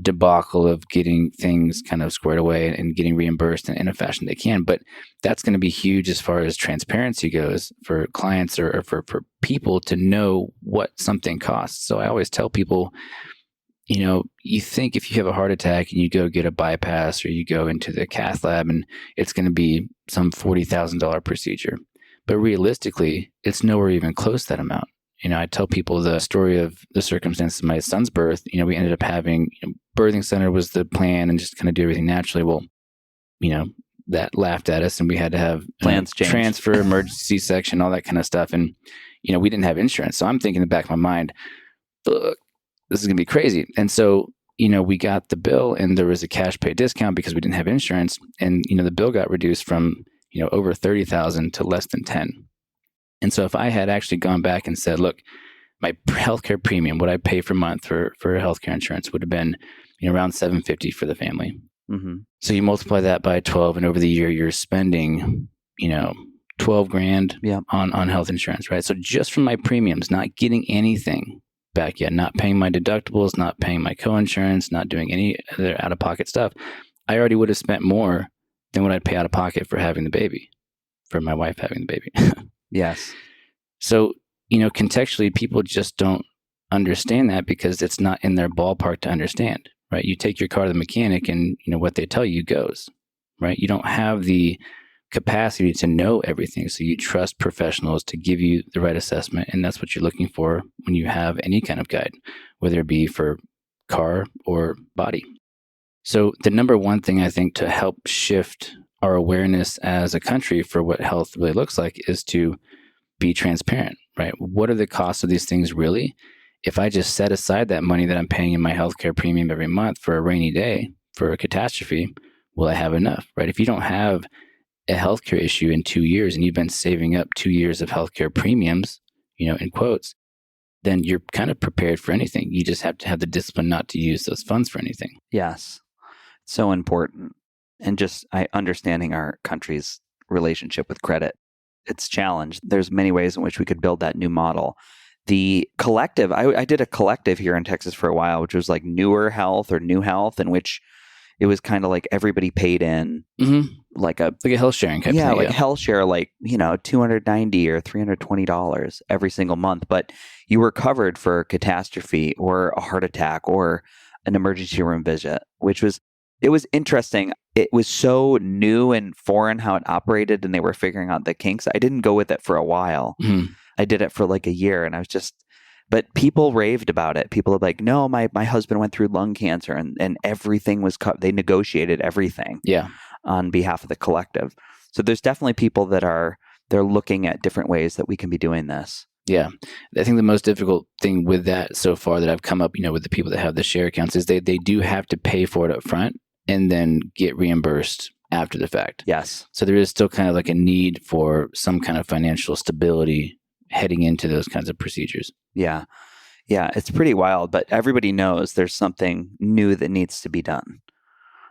S4: debacle of getting things kind of squared away and getting reimbursed in a fashion they can. But that's going to be huge as far as transparency goes for clients or for people to know what something costs. So I always tell people, you think if you have a heart attack and you go get a bypass or you go into the cath lab and it's going to be some $40,000 procedure. But realistically, it's nowhere even close to that amount. I tell people the story of the circumstances of my son's birth. We ended up having, birthing center was the plan and just kind of do everything naturally. Well, that laughed at us and we had to have
S2: plans
S4: transfer, emergency C-section, all that kind of stuff. And, we didn't have insurance. So I'm thinking in the back of my mind, look, this is going to be crazy. And so, we got the bill and there was a cash pay discount because we didn't have insurance. And, the bill got reduced from, over 30,000 to less than 10. And so if I had actually gone back and said, look, my healthcare premium, what I pay per month for healthcare insurance would have been around $750 for the family.
S2: Mm-hmm.
S4: So you multiply that by 12, and over the year you're spending, $12,000 on health insurance, right? So just from my premiums, not getting anything back yet, not paying my deductibles, not paying my co-insurance, not doing any other out-of-pocket stuff, I already would have spent more than what I'd pay out of pocket for having the baby, for my wife having the baby.
S2: Yes.
S4: So, contextually, people just don't understand that because it's not in their ballpark to understand, right? You take your car to the mechanic and, what they tell you goes, right? You don't have the capacity to know everything. So you trust professionals to give you the right assessment. And that's what you're looking for when you have any kind of guide, whether it be for car or body. So the number one thing I think to help shift our awareness as a country for what health really looks like is to be transparent, right? What are the costs of these things really? If I just set aside that money that I'm paying in my healthcare premium every month for a rainy day, for a catastrophe, will I have enough, right? If you don't have a healthcare issue in 2 years and you've been saving up 2 years of healthcare premiums, in quotes, then you're kind of prepared for anything. You just have to have the discipline not to use those funds for anything.
S2: Yes. So important. And just understanding our country's relationship with credit. It's challenged. There's many ways in which we could build that new model. The collective, I did a collective here in Texas for a while, which was like Newer Health or New Health, in which it was kind of like everybody paid in like a
S4: health sharing type thing.
S2: Like health share, like, $290 or $320 every single month. But you were covered for a catastrophe or a heart attack or an emergency room visit, it was interesting. It was so new and foreign how it operated, and they were figuring out the kinks. I didn't go with it for a while. I did it for like a year, and but people raved about it. People were like, no, my husband went through lung cancer, and everything was cut. They negotiated everything on behalf of the collective. So there's definitely people that they're looking at different ways that we can be doing this.
S4: Yeah. I think the most difficult thing with that so far that I've come up, with the people that have the share accounts is they do have to pay for it up front and then get reimbursed after the fact.
S2: Yes.
S4: So there is still kind of like a need for some kind of financial stability heading into those kinds of procedures.
S2: Yeah. Yeah. It's pretty wild, but everybody knows there's something new that needs to be done.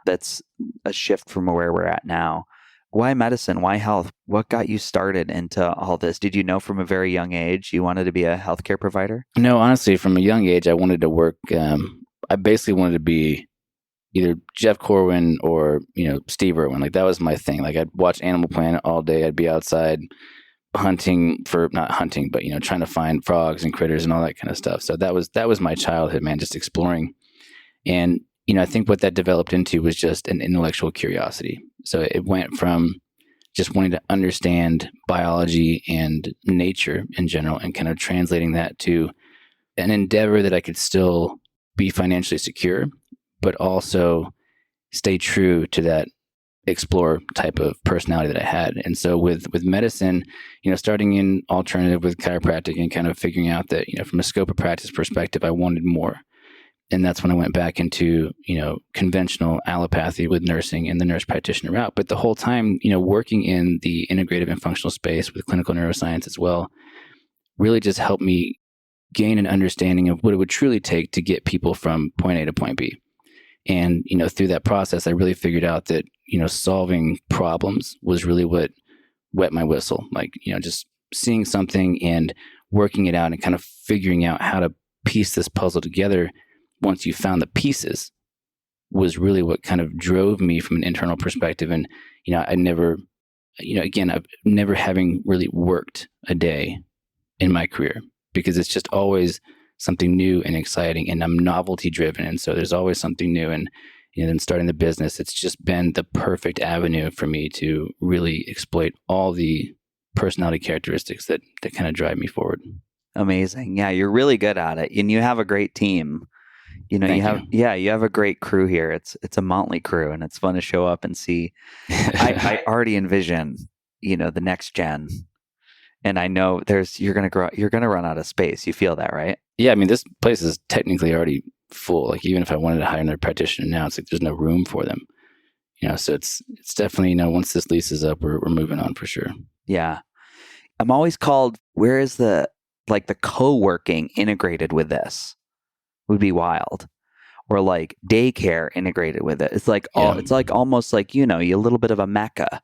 S2: That's a shift from where we're at now. Why medicine? Why health? What got you started into all this? Did you know from a very young age you wanted to be a healthcare provider?
S4: No, honestly, from a young age, I wanted to work. I basically wanted to be either Jeff Corwin or, Steve Irwin. Like that was my thing. Like I'd watch Animal Planet all day. I'd be outside hunting not hunting, but, trying to find frogs and critters and all that kind of stuff. So that was my childhood, man, just exploring. And, I think what that developed into was just an intellectual curiosity. So it went from just wanting to understand biology and nature in general and kind of translating that to an endeavor that I could still be financially secure, but also stay true to that explorer type of personality that I had. And so with medicine, starting in alternative with chiropractic and kind of figuring out that, from a scope of practice perspective, I wanted more. And that's when I went back into, conventional allopathy with nursing and the nurse practitioner route. But the whole time, working in the integrative and functional space with clinical neuroscience as well, really just helped me gain an understanding of what it would truly take to get people from point A to point B. And, through that process, I really figured out that, solving problems was really what wet my whistle. Like, just seeing something and working it out and kind of figuring out how to piece this puzzle together once you found the pieces was really what kind of drove me from an internal perspective. And, I never, I've never having really worked a day in my career because it's just always something new and exciting, and I'm novelty driven. And so there's always something new. And then starting the business, it's just been the perfect avenue for me to really exploit all the personality characteristics that kind of drive me forward.
S2: Amazing. Yeah, you're really good at it. And you have a great team. You have a great crew here. It's a motley crew, and it's fun to show up and see. I already envision, the next gen. And I know you're going to run out of space. You feel that, right?
S4: Yeah. I mean, this place is technically already full. Like even if I wanted to hire another practitioner now, it's like there's no room for them. So it's definitely, once this lease is up, we're moving on for sure.
S2: Yeah. I'm always called, where is the co-working integrated with this? Would be wild. Or like daycare integrated with it. It's like it's like almost like, a little bit of a mecca.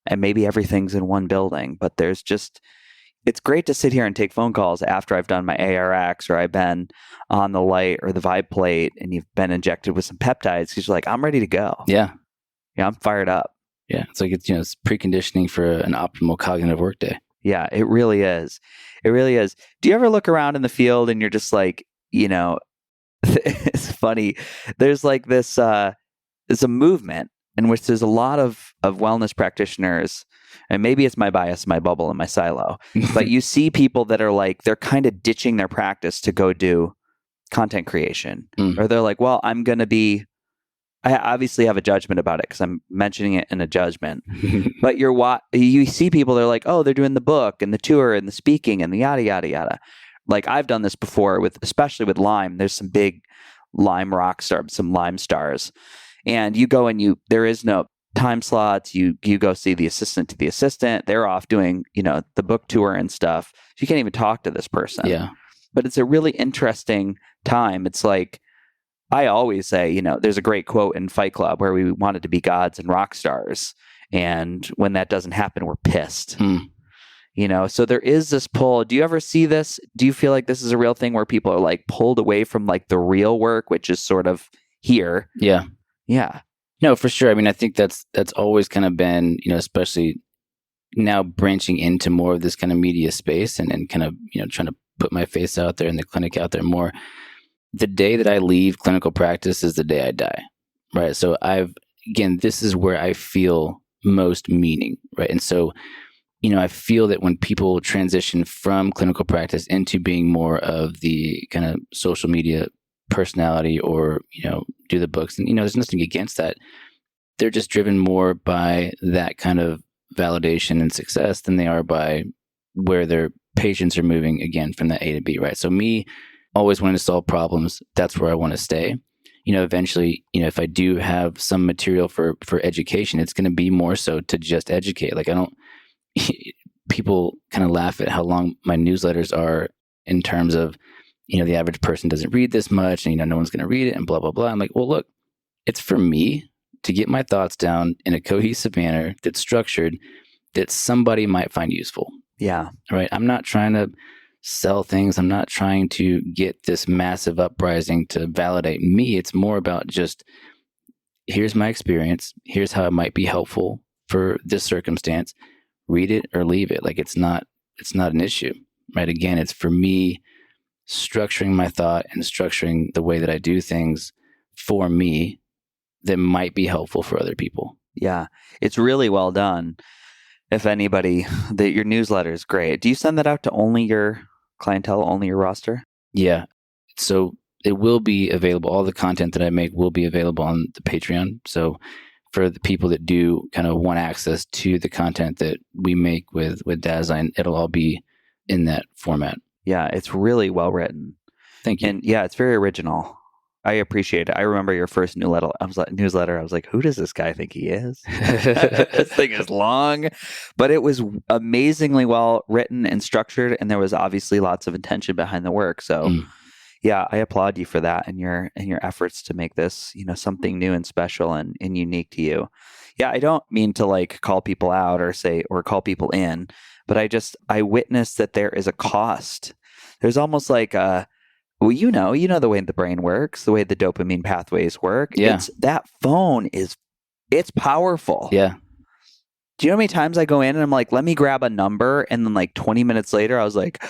S2: And maybe everything's in one building, but it's great to sit here and take phone calls after I've done my ARX or I've been on the light or the Vibe plate and you've been injected with some peptides because you're like, I'm ready to go.
S4: Yeah.
S2: Yeah, I'm fired up.
S4: Yeah. It's like, it's preconditioning for an optimal cognitive workday.
S2: Yeah, it really is. It really is. Do you ever look around in the field and you're just like, it's funny. There's like this, there's a movement in which there's a lot of wellness practitioners, and maybe it's my bias, my bubble, and my silo, but you see people that are like, they're kind of ditching their practice to go do content creation. Or they're like, well, I obviously have a judgment about it because I'm mentioning it in a judgment. But you see people, they're like, oh, they're doing the book and the tour and the speaking and the yada, yada, yada. Like I've done this before especially with Lyme. There's some big Lyme rock stars, some Lyme stars. And you go and there is no time slots. You go see the assistant to the assistant. They're off doing, the book tour and stuff. So you can't even talk to this person.
S4: Yeah.
S2: But it's a really interesting time. It's like, I always say, there's a great quote in Fight Club where we wanted to be gods and rock stars. And when that doesn't happen, we're pissed. So there is this pull. Do you ever see this? Do you feel like this is a real thing where people are like pulled away from like the real work, which is sort of here?
S4: Yeah.
S2: Yeah.
S4: No, for sure. I mean, I think that's always kind of been, especially now branching into more of this kind of media space and kind of, trying to put my face out there in the clinic out there more. The day that I leave clinical practice is the day I die, right? So this is where I feel most meaning, right? And so, I feel that when people transition from clinical practice into being more of the kind of social media personality or, do the books, and, there's nothing against that. They're just driven more by that kind of validation and success than they are by where their patients are moving again from that A to B, right? So me always wanting to solve problems, that's where I want to stay. Eventually, if I do have some material for education, it's going to be more so to just educate. Like people kind of laugh at how long my newsletters are in terms of, the average person doesn't read this much and, no one's going to read it and blah, blah, blah. I'm like, well, look, it's for me to get my thoughts down in a cohesive manner that's structured that somebody might find useful.
S2: Yeah.
S4: Right. I'm not trying to sell things. I'm not trying to get this massive uprising to validate me. It's more about just, here's my experience. Here's how it might be helpful for this circumstance. Read it or leave it. Like it's not an issue, right? Again, it's for me structuring my thought and structuring the way that I do things for me that might be helpful for other people.
S2: Yeah. It's really well done. If anybody, your newsletter is great. Do you send that out to only your clientele, only your roster?
S4: Yeah. So it will be available. All the content that I make will be available on the Patreon. So for the people that do kind of want access to the content that we make with Daesin, it'll all be in that format.
S2: Yeah, it's really well written.
S4: Thank you.
S2: And yeah, it's very original. I appreciate it. I remember your first newsletter. I was like, who does this guy think he is? This thing is long, but it was amazingly well written and structured, and there was obviously lots of intention behind the work. So, yeah, I applaud you for that and your efforts to make this, something new and special and unique to you. Yeah, I don't mean to like call people out or call people in, but I witnessed that there is a cost. There's almost like well, you know the way the brain works, the way the dopamine pathways work.
S4: Yeah.
S2: That phone it's powerful.
S4: Yeah.
S2: Do you know how many times I go in and I'm like, let me grab a number, and then like 20 minutes later, I was like,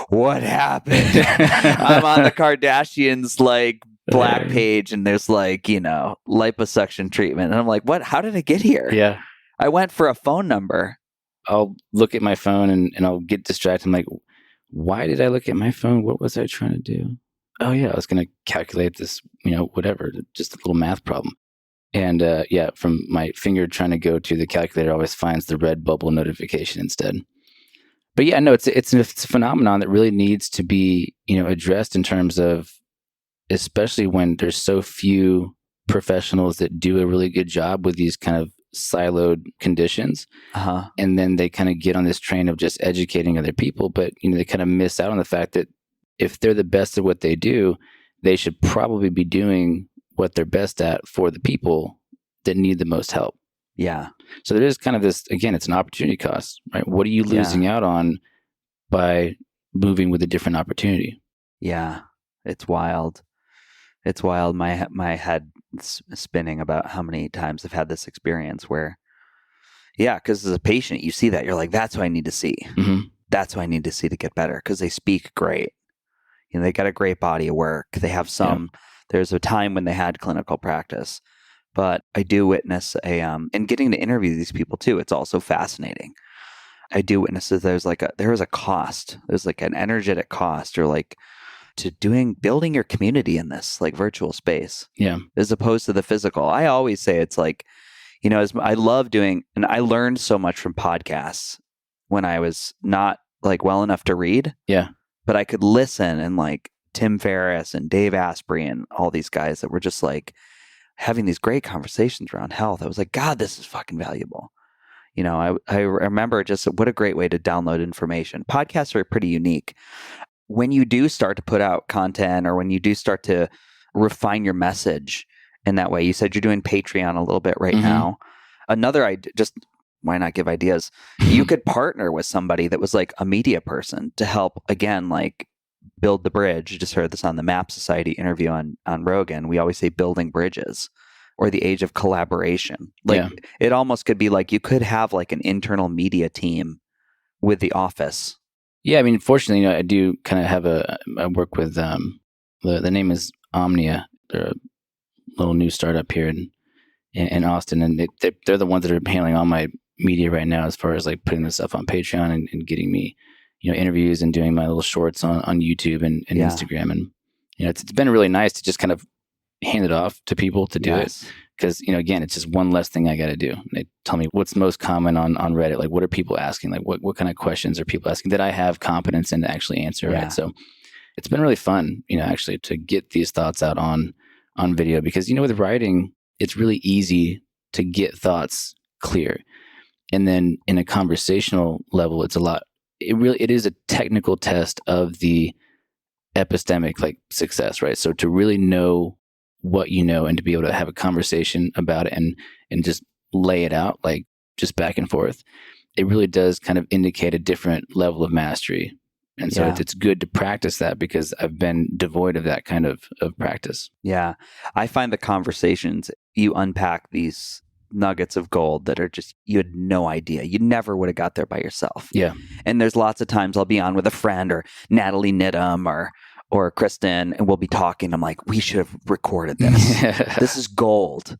S2: what happened? I'm on the Kardashians like Black page, and there's like, liposuction treatment, and I'm like, what? How did I get here?
S4: Yeah.
S2: I went for a phone number.
S4: I'll look at my phone and I'll get distracted. I'm like, why did I look at my phone? What was I trying to do? Oh yeah, I was going to calculate this, whatever, just a little math problem. And from my finger trying to go to the calculator, always finds the red bubble notification instead. But yeah, no, it's a phenomenon that really needs to be, addressed in terms of, especially when there's so few professionals that do a really good job with these kind of siloed conditions. And then they kind of get on this train of just educating other people, but they kind of miss out on the fact that if they're the best at what they do, they should probably be doing what they're best at for the people that need the most help.
S2: Yeah.
S4: So there is kind of this, again, it's an opportunity cost, right? What are you losing out on by moving with a different opportunity?
S2: Yeah. It's wild. It's wild. My head spinning about how many times I've had this experience where, because as a patient, you see that, you're like, that's what I need to see.
S4: Mm-hmm.
S2: That's what I need to see to get better, because they speak great. They got a great body of work. They have there's a time when they had clinical practice, but I do witness and getting to interview these people too. It's also fascinating. I do witness that there is a cost. There's like an energetic cost, or like to building your community in this like virtual space, as opposed to the physical. I always say it's like, as I love doing, and I learned so much from podcasts when I was not like well enough to read, but I could listen, and like Tim Ferriss and Dave Asprey and all these guys that were just like having these great conversations around health. I was like, God, this is fucking valuable. I remember just what a great way to download information. Podcasts are pretty unique. When you do start to put out content, or when you do start to refine your message in that way, you said you're doing Patreon a little bit right now. Another idea, just why not give ideas? You could partner with somebody that was like a media person to help, again, like build the bridge. You just heard this on the Map Society interview on Rogan. We always say building bridges, or the age of collaboration. Like it almost could be like you could have like an internal media team with The Office.
S4: Yeah, I mean, fortunately, I do kind of have I work with the name is Omnia. They're a little new startup here in Austin, and they're the ones that are handling all my media right now, as far as like putting this stuff on Patreon and getting me, interviews and doing my little shorts on YouTube and Instagram, and it's been really nice to just kind of hand it off to people to do it, because again, it's just one less thing I got to do. They tell me what's most common on Reddit, like what are people asking, like what kind of questions are people asking that I have competence in to actually answer, right? So it's been really fun, actually to get these thoughts out on video, because with writing, it's really easy to get thoughts clear, and then in a conversational level, it is a technical test of the epistemic like success, right? So to really know what and to be able to have a conversation about it and just lay it out like just back and forth, it really does kind of indicate a different level of mastery. And so it's good to practice that, because I've been devoid of that kind of practice.
S2: Yeah. I find the conversations, you unpack these nuggets of gold that are just, you had no idea. You never would have got there by yourself.
S4: Yeah.
S2: And there's lots of times I'll be on with a friend, or Natalie Nidham or Kristen, and we'll be talking. I'm like, we should have recorded this. This is gold.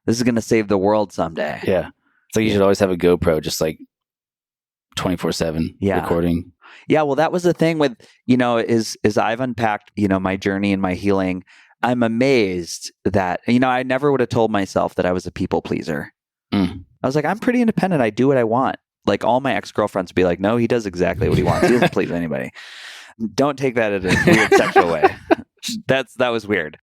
S2: This is going to save the world someday.
S4: Yeah. So you should always have a GoPro, just like 24/7 recording.
S2: Yeah. Well, that was the thing with, is I've unpacked, my journey and my healing. I'm amazed that, I never would have told myself that I was a people pleaser. I was like, I'm pretty independent. I do what I want. Like all my ex-girlfriends would be like, no, he does exactly what he wants. He doesn't please anybody. Don't take that in a weird sexual way. That was weird.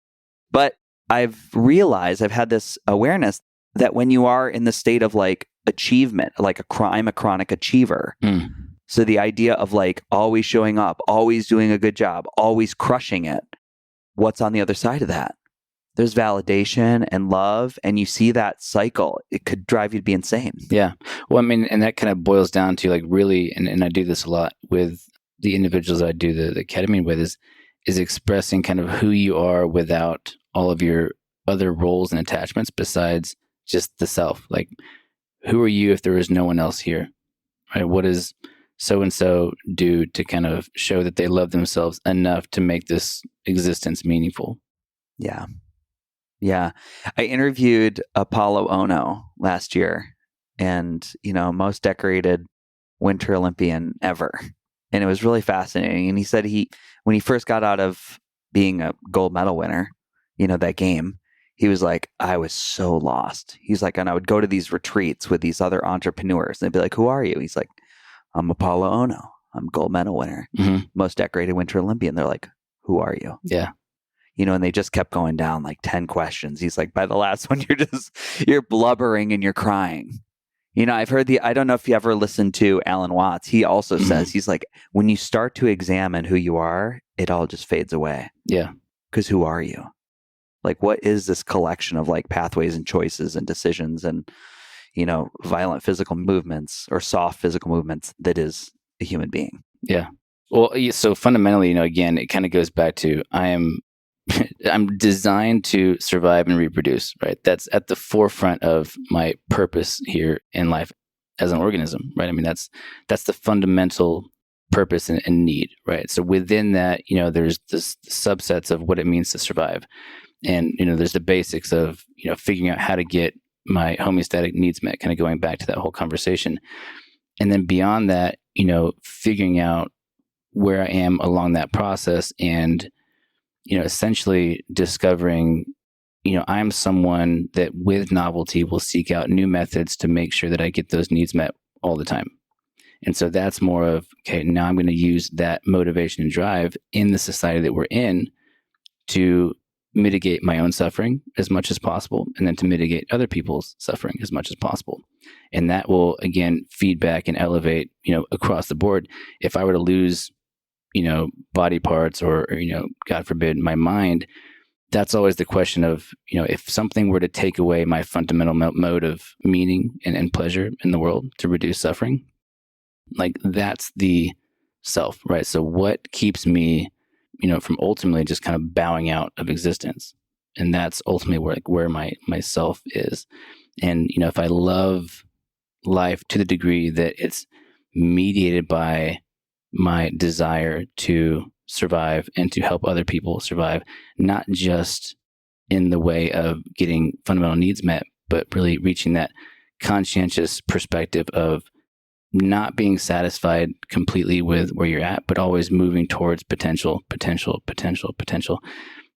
S2: But I've realized, I've had this awareness that when you are in the state of like achievement, like I'm a chronic achiever. So the idea of like always showing up, always doing a good job, always crushing it. What's on the other side of that? There's validation and love, and you see that cycle. It could drive you to be insane.
S4: Yeah. Well, I mean, and that kind of boils down to like really, and I do this a lot with the individuals I do the ketamine with, is expressing kind of who you are without all of your other roles and attachments besides just the self. Like, who are you if there is no one else here? Right? What does so-and-so do to kind of show that they love themselves enough to make this existence meaningful?
S2: Yeah. Yeah. I interviewed Apollo Ono last year, and, most decorated Winter Olympian ever. And it was really fascinating. And he said when he first got out of being a gold medal winner, that game, he was like, I was so lost. He's like, and I would go to these retreats with these other entrepreneurs, and they'd be like, who are you? He's like, I'm Apollo Ono. I'm gold medal winner, most decorated Winter Olympian. They're like, who are you?
S4: Yeah.
S2: And they just kept going down like 10 questions. He's like, by the last one, you're blubbering and you're crying. I've heard I don't know if you ever listened to Alan Watts. He also says, he's like, when you start to examine who you are, it all just fades away.
S4: Yeah.
S2: Because who are you? Like, what is this collection of like pathways and choices and decisions and, violent physical movements or soft physical movements that is a human being?
S4: Yeah. Well, so fundamentally, again, it kind of goes back to I'm designed to survive and reproduce, right? That's at the forefront of my purpose here in life as an organism, right? I mean, that's the fundamental purpose and need, right? So within that, there's this subsets of what it means to survive. And, there's the basics of, figuring out how to get my homeostatic needs met, kind of going back to that whole conversation. And then beyond that, figuring out where I am along that process and, essentially discovering, I'm someone that with novelty will seek out new methods to make sure that I get those needs met all the time. And so that's more of, okay, now I'm going to use that motivation and drive in the society that we're in to mitigate my own suffering as much as possible, and then to mitigate other people's suffering as much as possible. And that will, again, feedback and elevate, across the board. If I were to lose, body parts or, God forbid, my mind, that's always the question of, if something were to take away my fundamental mode of meaning and pleasure in the world to reduce suffering, like that's the self, right? So what keeps me, from ultimately just kind of bowing out of existence? And that's ultimately where my self is. And, if I love life to the degree that it's mediated by my desire to survive and to help other people survive, not just in the way of getting fundamental needs met, but really reaching that conscientious perspective of not being satisfied completely with where you're at, but always moving towards potential.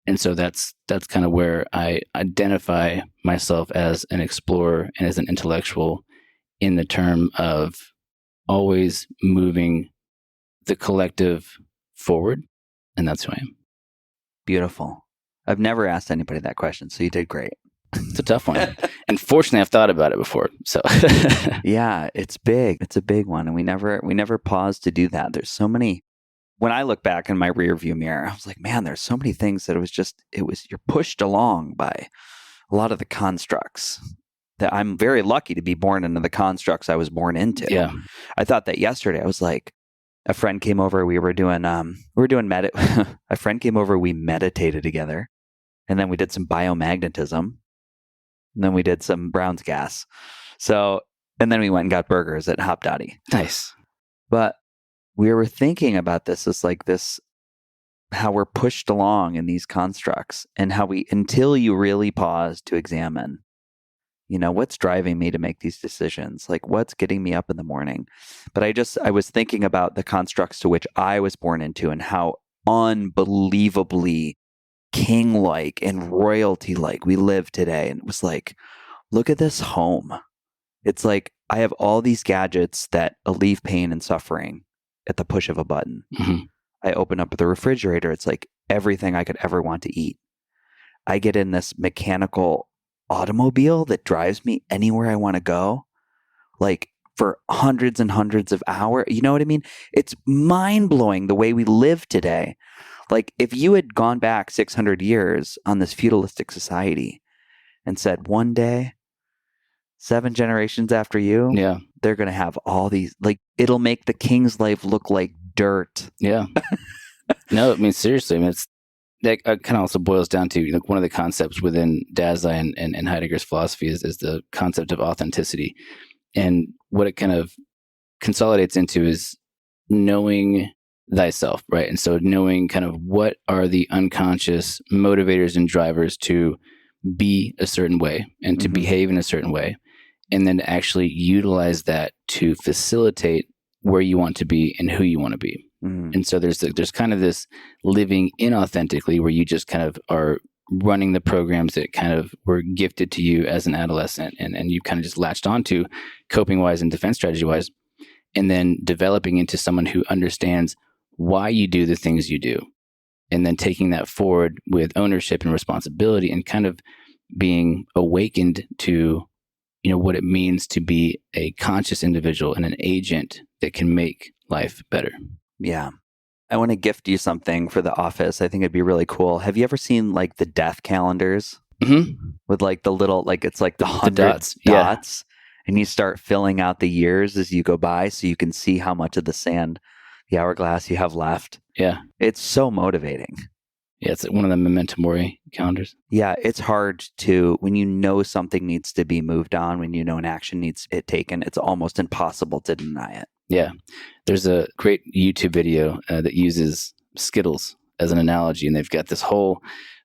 S4: And so that's kind of where I identify myself as an explorer and as an intellectual, in the term of always moving the collective forward. And that's who I am.
S2: Beautiful. I've never asked anybody that question, so you did great.
S4: It's a tough one. And fortunately, I've thought about it before. So
S2: yeah, it's big. It's a big one. And we never pause to do that. There's so many. When I look back in my rear view mirror, I was like, man, there's so many things that you're pushed along by a lot of the constructs that I'm very lucky to be born into the constructs I was born into.
S4: Yeah.
S2: I thought that yesterday. I was like, a friend came over, a friend came over, we meditated together. And then we did some biomagnetism. And then we did some Brown's gas. So, and then we went and got burgers at Hop Dotty.
S4: Nice.
S2: But we were thinking about this, how we're pushed along in these constructs, and how until you really pause to examine, what's driving me to make these decisions? Like, what's getting me up in the morning? But I was thinking about the constructs to which I was born into and how unbelievably king-like and royalty-like we live today. And it was like, look at this home. It's like I have all these gadgets that alleviate pain and suffering at the push of a button.
S4: Mm-hmm.
S2: I open up the refrigerator. It's like everything I could ever want to eat. I get in this mechanical automobile that drives me anywhere I want to go, like for hundreds and hundreds of hours. You know what I mean? It's mind-blowing the way we live today. Like, if you had gone back 600 years on this feudalistic society and said, one day, 7 generations after you,
S4: yeah,
S2: they're going to have all these, like, it'll make the king's life look like dirt.
S4: Yeah. No, I mean, seriously, that kind of also boils down to, one of the concepts within Daesin and Heidegger's philosophy is the concept of authenticity. And what it kind of consolidates into is knowing thyself, right? And so knowing kind of what are the unconscious motivators and drivers to be a certain way and to behave in a certain way, and then to actually utilize that to facilitate where you want to be and who you want to be. And so there's kind of this living inauthentically, where you just kind of are running the programs that kind of were gifted to you as an adolescent, and you kind of just latched onto coping wise and defense strategy wise, and then developing into someone who understands why you do the things you do, and then taking that forward with ownership and responsibility, and kind of being awakened to, what it means to be a conscious individual and an agent that can make life better.
S2: Yeah. I want to gift you something for the office. I think it'd be really cool. Have you ever seen like the death calendars with like the little, like it's like the 100 dots,
S4: yeah.
S2: And you start filling out the years as you go by, so you can see how much of the hourglass you have left.
S4: Yeah.
S2: It's so motivating.
S4: Yeah, it's one of the memento mori calendars.
S2: Yeah, it's hard when you know something needs to be moved on, when you know an action needs it taken, it's almost impossible to deny it.
S4: Yeah. There's a great YouTube video that uses Skittles as an analogy, and they've got this whole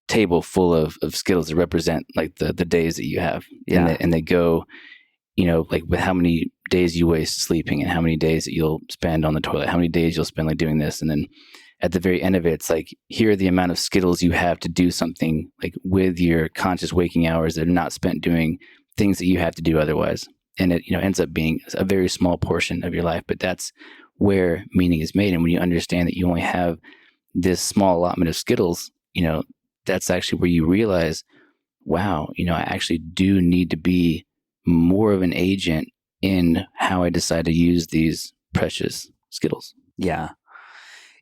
S4: table full of Skittles that represent like the days that you have.
S2: Yeah.
S4: And they go, like with how many days you waste sleeping, and how many days that you'll spend on the toilet, how many days you'll spend like doing this. And then at the very end of it, it's like, here are the amount of Skittles you have to do something like with your conscious waking hours that are not spent doing things that you have to do otherwise. And it, ends up being a very small portion of your life, but that's where meaning is made. And when you understand that you only have this small allotment of Skittles, that's actually where you realize, wow, I actually do need to be more of an agent in how I decide to use these precious Skittles.
S2: Yeah.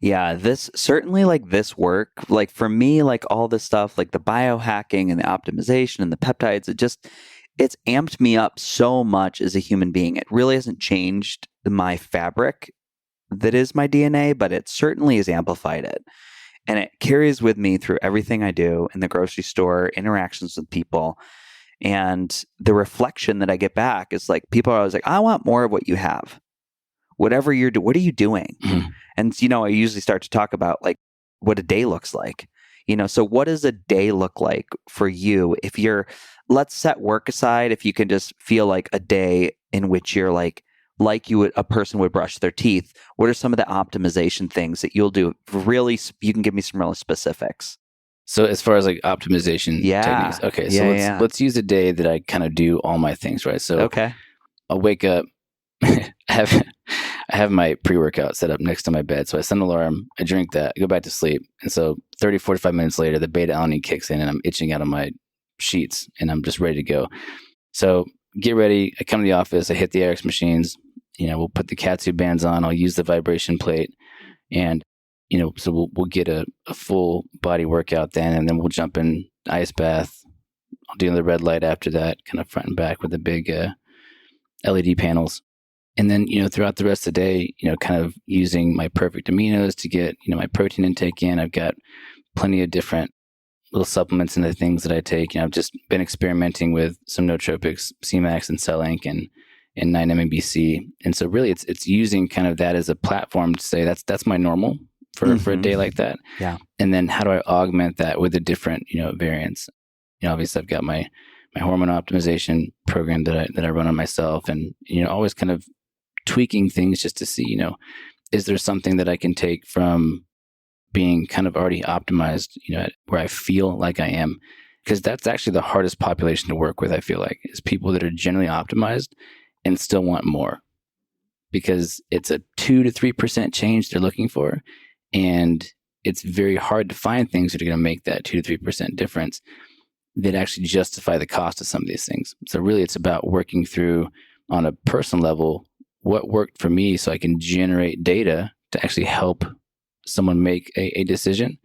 S2: Yeah, this certainly, like, this work, like, for me, like, all this stuff, like the biohacking and the optimization and the peptides, it's amped me up so much as a human being. It really hasn't changed my fabric that is my DNA, but it certainly has amplified it. And it carries with me through everything I do in the grocery store, interactions with people. And the reflection that I get back is like, people are always like, I want more of what you have. Whatever you're doing, what are you doing?
S4: Mm-hmm.
S2: And, I usually start to talk about like what a day looks like. So what does a day look like for you? If let's set work aside, if you can just feel like a day in which you're like a person would brush their teeth, what are some of the optimization things that you'll do? Really, you can give me some real specifics.
S4: So as far as like optimization techniques, okay. So let's use a day that I kind of do all my things, right? So
S2: okay.
S4: I'll wake up, I have my pre-workout set up next to my bed. So I set an alarm, I drink that, I go back to sleep. And so 30, 45 minutes later, the beta alanine kicks in and I'm itching out of my sheets and I'm just ready to go. So get ready. I come to the office, I hit the ARX machines, we'll put the Katsu bands on, I'll use the vibration plate and, so we'll get a full body workout then, and then we'll jump in ice bath. I'll do the red light after that, kind of front and back with the big LED panels. And then, throughout the rest of the day, kind of using my perfect aminos to get, my protein intake in. I've got plenty of different little supplements and the things that I take. I've just been experimenting with some nootropics, CMAX and Cell Inc. and 9-MMBC. And so really it's using kind of that as a platform to say that's my normal for a day like that.
S2: Yeah.
S4: And then how do I augment that with the different, variants? Obviously I've got my hormone optimization program that I run on myself and, always kind of tweaking things just to see, is there something that I can take from being kind of already optimized, where I feel like I am? Because that's actually the hardest population to work with, I feel like, is people that are generally optimized and still want more. Because it's a 2 to 3% change they're looking for. And it's very hard to find things that are going to make that 2 to 3% difference that actually justify the cost of some of these things. So really it's about working through on a personal level what worked for me so I can generate data to actually help someone make a decision.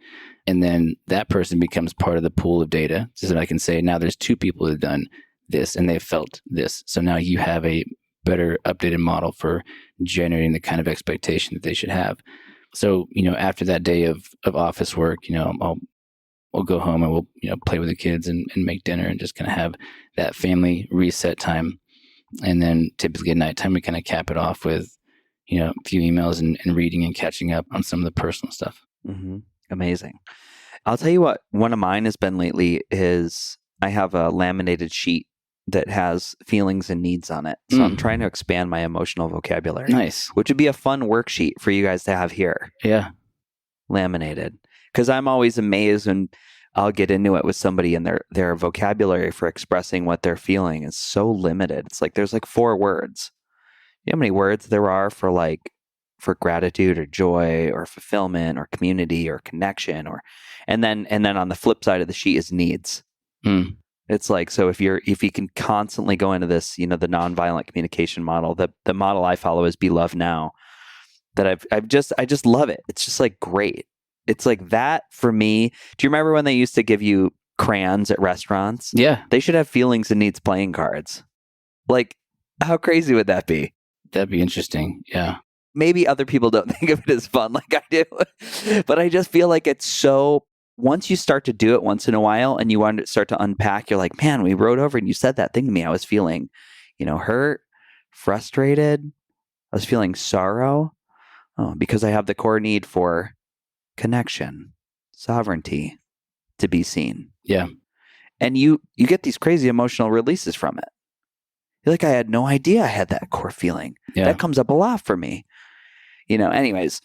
S4: And then that person becomes part of the pool of data so that I can say, now there's 2 people that have done this and they've felt this. So now you have a better updated model for generating the kind of expectation that they should have. So, after that day of office work, we'll go home and we'll, play with the kids and make dinner and just kind of have that family reset time. And then typically at nighttime, we kind of cap it off with, a few emails and reading and catching up on some of the personal stuff.
S2: Mm-hmm. Amazing. I'll tell you what, one of mine has been lately is I have a laminated sheet that has feelings and needs on it. So I'm trying to expand my emotional vocabulary.
S4: Nice.
S2: Which would be a fun worksheet for you guys to have here.
S4: Yeah.
S2: Laminated. Because I'm always amazed when I'll get into it with somebody and their vocabulary for expressing what they're feeling is so limited. It's like there's like 4 words. You know how many words there are for gratitude or joy or fulfillment or community or connection and then on the flip side of the sheet is needs. It's like, so if you can constantly go into this, the nonviolent communication model, the model I follow is Be Loved Now, that I just love it. It's just like great. It's like that for me. Do you remember when they used to give you crayons at restaurants?
S4: Yeah.
S2: They should have feelings and needs playing cards. Like, how crazy would that be?
S4: That'd be interesting. Yeah.
S2: Maybe other people don't think of it as fun like I do, but I just feel like it's so, once you start to do it once in a while and you want to start to unpack, you're like, man, we rode over and you said that thing to me. I was feeling, hurt, frustrated. I was feeling sorrow because I have the core need for connection, sovereignty, to be seen.
S4: Yeah.
S2: And you get these crazy emotional releases from it. You're like, I had no idea I had that core feeling.
S4: Yeah.
S2: That comes up a lot for me. Anyways.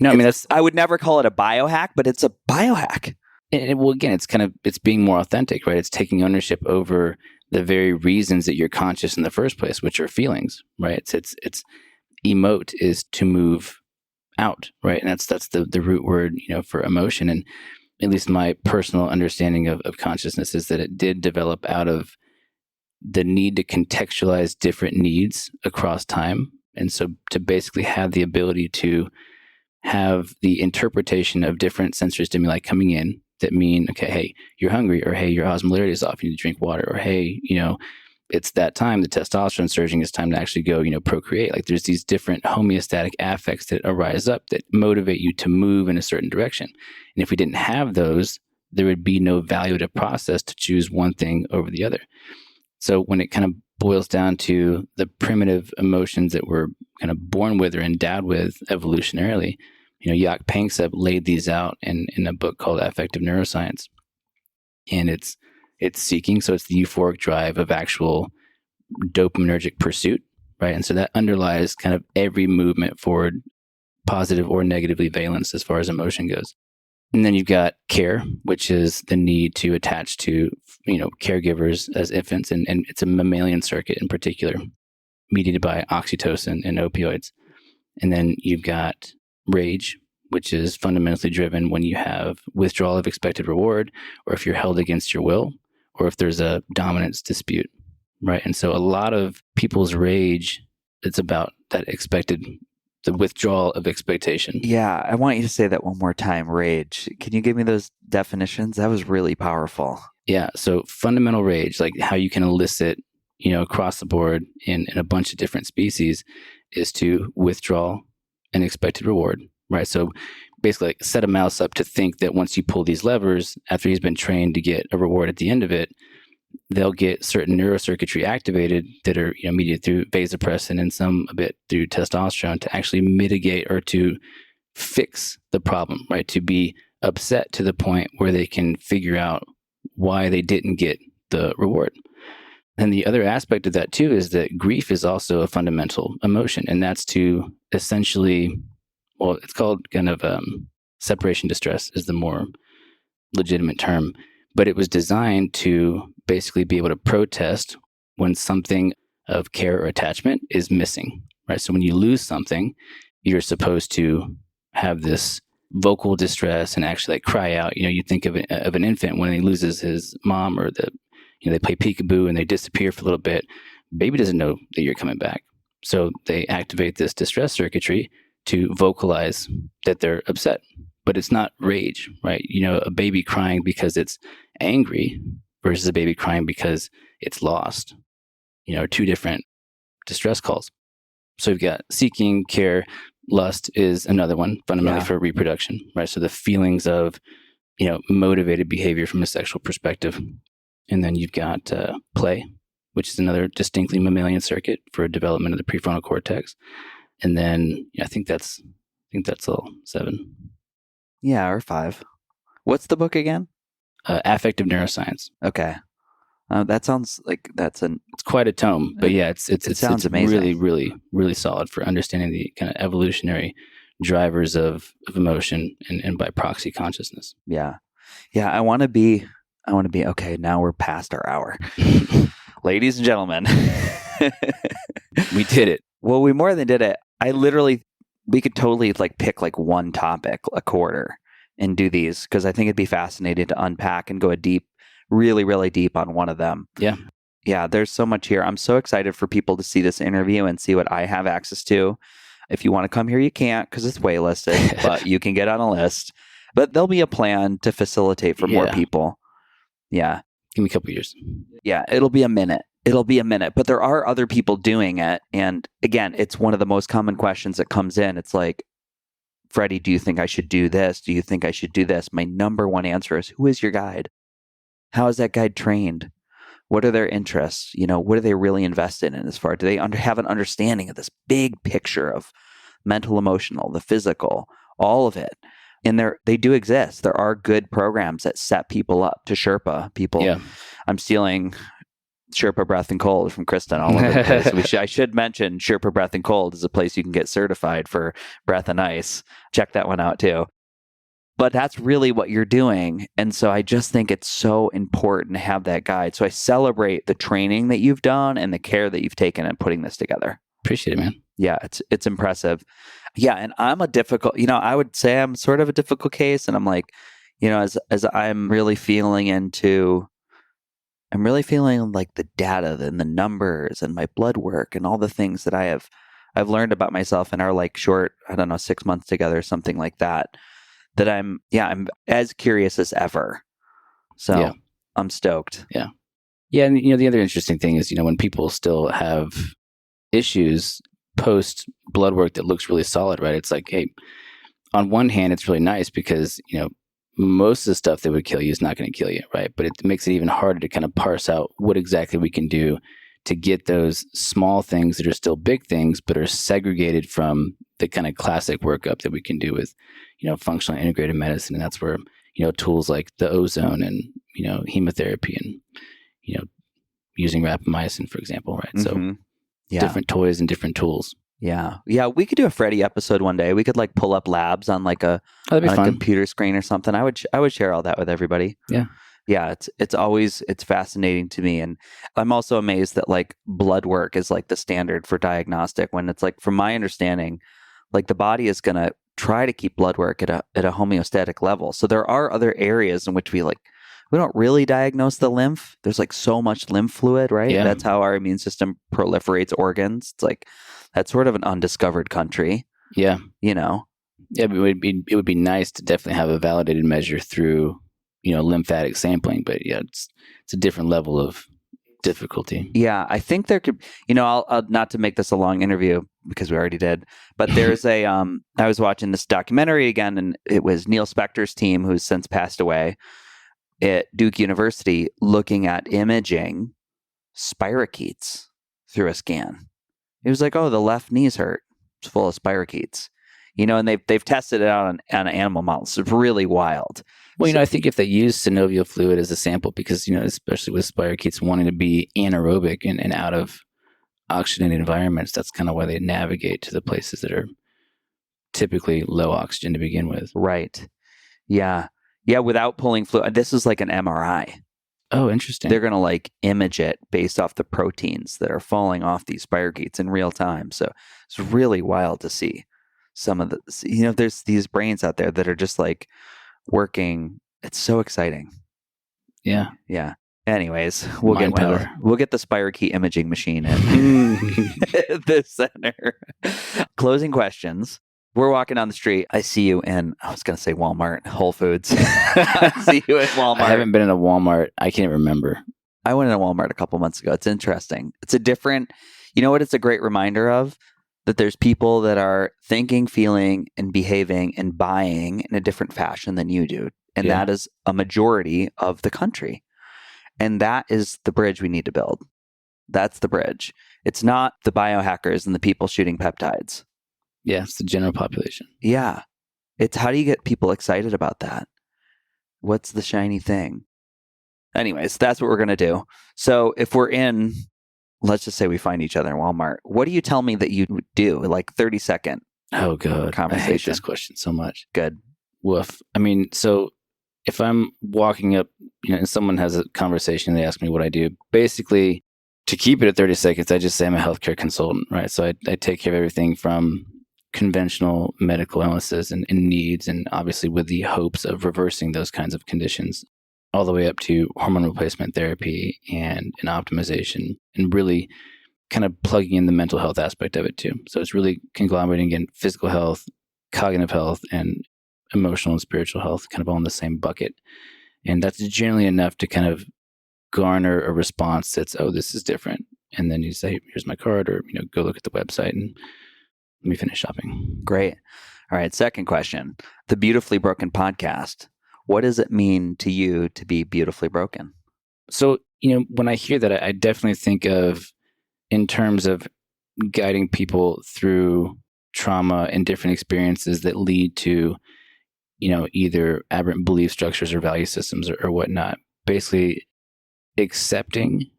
S4: No, I mean,
S2: I would never call it a biohack, but it's a biohack.
S4: Well, again, it's being more authentic, right? It's taking ownership over the very reasons that you're conscious in the first place, which are feelings, right? It's emote is to move out, right? And that's the root word, for emotion. And at least my personal understanding of consciousness is that it did develop out of the need to contextualize different needs across time. And so to basically have the ability to have the interpretation of different sensory stimuli coming in that mean, okay, hey, you're hungry, or hey, your osmolarity is off, you need to drink water, or hey, it's that time, the testosterone surging, it's time to actually go, procreate. Like there's these different homeostatic affects that arise up that motivate you to move in a certain direction. And if we didn't have those, there would be no valuative process to choose one thing over the other. So when it kind of boils down to the primitive emotions that we're kind of born with or endowed with evolutionarily, Jaak Panksepp laid these out in a book called Affective Neuroscience. And it's seeking, so it's the euphoric drive of actual dopaminergic pursuit, right? And so that underlies kind of every movement forward, positive or negatively valenced as far as emotion goes. And then you've got care, which is the need to attach to, caregivers as infants. And it's a mammalian circuit in particular, mediated by oxytocin and opioids. And then you've got rage, which is fundamentally driven when you have withdrawal of expected reward, or if you're held against your will, or if there's a dominance dispute, right? And so a lot of people's rage, it's about the withdrawal of expectation.
S2: Yeah, I want you to say that one more time, rage. Can you give me those definitions? That was really powerful.
S4: Yeah, so fundamental rage, like how you can elicit, across the board in a bunch of different species, is to withdraw an expected reward, right? So basically like set a mouse up to think that once you pull these levers, after he's been trained to get a reward at the end of it, they'll get certain neurocircuitry activated that are mediated through vasopressin and some a bit through testosterone to actually mitigate or to fix the problem, right? To be upset to the point where they can figure out why they didn't get the reward. And the other aspect of that too is that grief is also a fundamental emotion, and that's to essentially, well, it's called kind of separation distress is the more legitimate term, but it was designed to basically be able to protest when something of care or attachment is missing, right? So when you lose something, you're supposed to have this vocal distress and actually like cry out. You think of an infant when he loses his mom, or they play peekaboo and they disappear for a little bit. Baby doesn't know that you're coming back. So they activate this distress circuitry to vocalize that they're upset, but it's not rage, right? A baby crying because it's angry versus a baby crying because it's lost, two different distress calls. So we've got seeking, care, lust is another one fundamentally for reproduction, right? So the feelings of, motivated behavior from a sexual perspective. And then you've got play, which is another distinctly mammalian circuit for development of the prefrontal cortex. And then I think that's all 7.
S2: Yeah, or 5. What's the book again?
S4: Affective Neuroscience.
S2: Okay. That sounds like it's
S4: quite a tome, but yeah, it
S2: sounds amazing.
S4: Really, really, really solid for understanding the kind of evolutionary drivers of emotion and by proxy consciousness.
S2: Yeah. Yeah. I want to be, okay, now we're past our hour. Ladies and gentlemen.
S4: We did it.
S2: Well, we more than did it. We could totally pick one topic a quarter and do these, because I think it'd be fascinating to unpack and go really, really deep on one of them.
S4: Yeah.
S2: Yeah, there's so much here. I'm so excited for people to see this interview and see what I have access to. If you want to come here, you can't because it's waitlisted, but you can get on a list. But there'll be a plan to facilitate for more people. Yeah.
S4: Give me a couple years.
S2: Yeah, it'll be a minute. But there are other people doing it. And again, it's one of the most common questions that comes in. It's like, Freddie, do you think I should do this? Do you think I should do this? My number one answer is, who is your guide? How is that guide trained? What are their interests? What are they really invested in as far? Do they have an understanding of this big picture of mental, emotional, the physical, all of it? And they do exist. There are good programs that set people up to Sherpa people. Yeah. I'm stealing Sherpa Breath and Cold from Kristen all over the place. I should mention Sherpa Breath and Cold is a place you can get certified for breath and ice. Check that one out too. But that's really what you're doing. And so I just think it's so important to have that guide. So I celebrate the training that you've done and the care that you've taken in putting this together.
S4: Appreciate it, man.
S2: Yeah, it's impressive. Yeah, and I'm I would say I'm sort of a difficult case. And I'm like, as I'm really feeling like the data and the numbers and my blood work and all the things that I've learned about myself in our like short, I don't know, 6 months together, something like that I'm as curious as ever. So
S4: Yeah.
S2: I'm stoked.
S4: Yeah. Yeah. And, the other interesting thing is, when people still have issues post blood work that looks really solid, right? It's like, hey, on one hand, it's really nice because, most of the stuff that would kill you is not going to kill you, right? But it makes it even harder to kind of parse out what exactly we can do to get those small things that are still big things, but are segregated from the kind of classic workup that we can do with, functional integrative medicine. And that's where, tools like the ozone and, hemotherapy and, using rapamycin, for example, right?
S2: Mm-hmm.
S4: So different toys and different tools.
S2: Yeah. Yeah. We could do a Freddie episode one day. We could like pull up labs on like a computer screen or something. I would share all that with everybody.
S4: Yeah.
S2: Yeah. It's fascinating to me. And I'm also amazed that like blood work is like the standard for diagnostic when it's like, from my understanding, like the body is going to try to keep blood work at a homeostatic level. So there are other areas in which we don't really diagnose the lymph. There's like so much lymph fluid, right?
S4: Yeah.
S2: That's how our immune system proliferates organs. It's like, that's sort of an undiscovered country.
S4: Yeah.
S2: Yeah,
S4: but it would be nice to definitely have a validated measure through, lymphatic sampling. But yeah, it's a different level of difficulty.
S2: Yeah, I think there could, I'll not to make this a long interview because we already did, but there's I was watching this documentary again, and it was Neil Spector's team, who's since passed away, at Duke University, looking at imaging spirochetes through a scan. It was like, oh, the left knee's hurt. It's full of spirochetes. And they've tested it out on animal models. It's really wild.
S4: Well, I think if they use synovial fluid as a sample, because, especially with spirochetes wanting to be anaerobic and out of oxygenated environments, that's kind of why they navigate to the places that are typically low oxygen to begin with.
S2: Right. Yeah. Yeah, without pulling fluid. This is like an MRI.
S4: Oh, interesting.
S2: They're going to like image it based off the proteins that are falling off these spirochetes in real time. So it's really wild to see some of the, there's these brains out there that are just like working. It's so exciting.
S4: Yeah.
S2: Yeah. Anyways, we'll get the spirochete imaging machine in the center. Closing questions. We're walking down the street. I see you in, I was going to say Walmart, Whole Foods. I see you at Walmart.
S4: I haven't been in a Walmart. I can't remember.
S2: I went in a Walmart a couple months ago. It's interesting. It's a different, what it's a great reminder of? That there's people that are thinking, feeling, and behaving and buying in a different fashion than you do. And that is a majority of the country. And that is the bridge we need to build. That's the bridge. It's not the biohackers and the people shooting peptides.
S4: Yeah, it's the general population.
S2: Yeah. It's how do you get people excited about that? What's the shiny thing? Anyways, that's what we're going to do. So if we're in, let's just say we find each other in Walmart, what do you tell me that you would do? Like 30-second
S4: Oh, God.
S2: conversation.
S4: I hate this question so much.
S2: Good.
S4: Woof. I mean, so if I'm walking up, and someone has a conversation, they ask me what I do. Basically, to keep it at 30 seconds, I just say I'm a healthcare consultant, right? So I take care of everything from conventional medical illnesses and needs, and obviously with the hopes of reversing those kinds of conditions, all the way up to hormone replacement therapy and an optimization, and really kind of plugging in the mental health aspect of it too. So it's really conglomerating in physical health, cognitive health, and emotional and spiritual health, kind of all in the same bucket. And that's generally enough to kind of garner a response that's, oh, this is different. And then you say, here's my card, or, go look at the website and let me finish shopping.
S2: Great. All right. Second question. The Beautifully Broken podcast. What does it mean to you to be beautifully broken?
S4: So, when I hear that, I definitely think of in terms of guiding people through trauma and different experiences that lead to, either aberrant belief structures or value systems or whatnot. Basically accepting,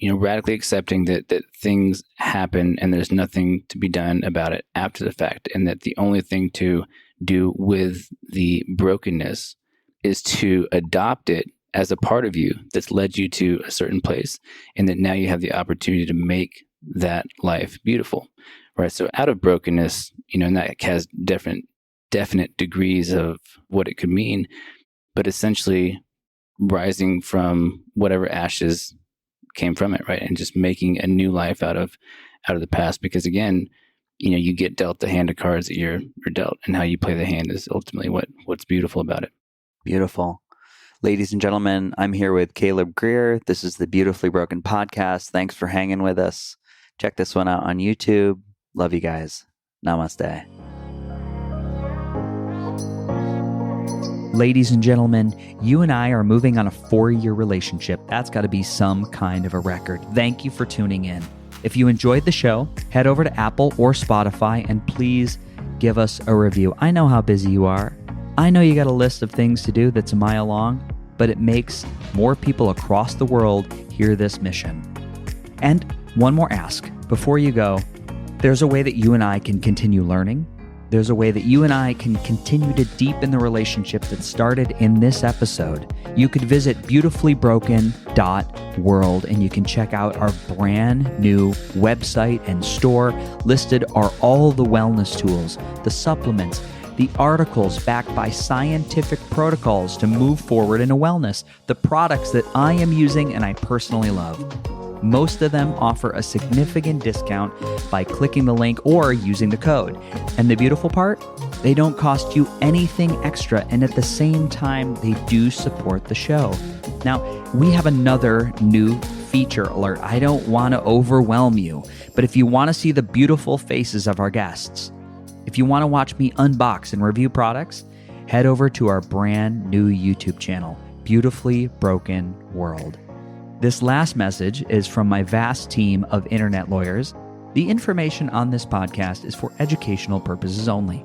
S4: radically accepting that things happen and there's nothing to be done about it after the fact. And that the only thing to do with the brokenness is to adopt it as a part of you that's led you to a certain place. And that now you have the opportunity to make that life beautiful, right? So out of brokenness, and that has definite degrees of what it could mean. but essentially rising from whatever ashes came from it, right? And just making a new life out of the past. Because again, you get dealt the hand of cards that you're dealt, and how you play the hand is ultimately what's beautiful about it.
S2: Beautiful. Ladies and gentlemen, I'm here with Caleb Greer. This is the Beautifully Broken podcast. Thanks for hanging with us. Check this one out on YouTube. Love you guys. Namaste.
S3: Ladies and gentlemen, you and I are moving on a 4-year relationship. That's got to be some kind of a record. Thank you for tuning in. If you enjoyed the show, head over to Apple or Spotify and please give us a review. I know how busy you are. I know you got a list of things to do that's a mile long, but it makes more people across the world hear this mission. And one more ask before you go. There's a way that you and I can continue learning. There's a way that you and I can continue to deepen the relationship that started in this episode. You could visit beautifully.broken.world and you can check out our brand new website and store. Listed are all the wellness tools, the supplements, the articles backed by scientific protocols to move forward into wellness, the products that I am using and I personally love. Most of them offer a significant discount by clicking the link or using the code. And the beautiful part, they don't cost you anything extra, and at the same time, they do support the show. Now, we have another new feature alert. I don't want to overwhelm you, but if you want to see the beautiful faces of our guests, if you want to watch me unbox and review products, head over to our brand new YouTube channel, Beautifully Broken World. This last message is from my vast team of internet lawyers. The information on this podcast is for educational purposes only.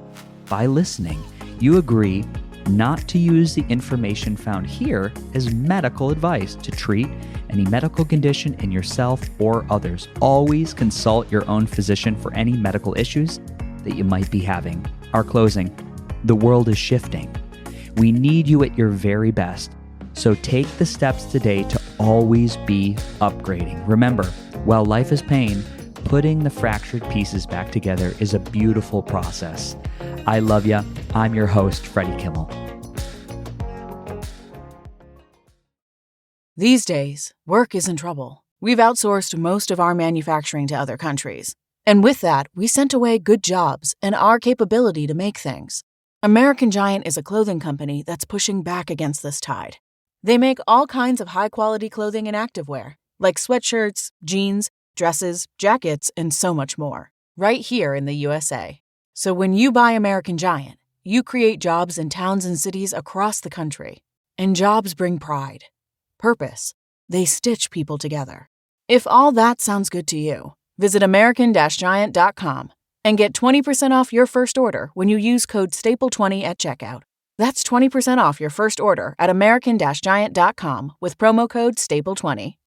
S3: By listening, you agree not to use the information found here as medical advice to treat any medical condition in yourself or others. Always consult your own physician for any medical issues that you might be having. Our closing. The world is shifting. We need you at your very best. So take the steps today to always be upgrading. Remember, while life is pain, putting the fractured pieces back together is a beautiful process. I love ya. I'm your host, Freddie Kimmel.
S5: These days, work is in trouble. We've outsourced most of our manufacturing to other countries. And with that, we sent away good jobs and our capability to make things. American Giant is a clothing company that's pushing back against this tide. They make all kinds of high-quality clothing and activewear, like sweatshirts, jeans, dresses, jackets, and so much more, right here in the USA. So when you buy American Giant, you create jobs in towns and cities across the country. And jobs bring pride, purpose. They stitch people together. If all that sounds good to you, visit American-Giant.com and get 20% off your first order when you use code STAPLE20 at checkout. That's 20% off your first order at American-Giant.com with promo code STAPLE20.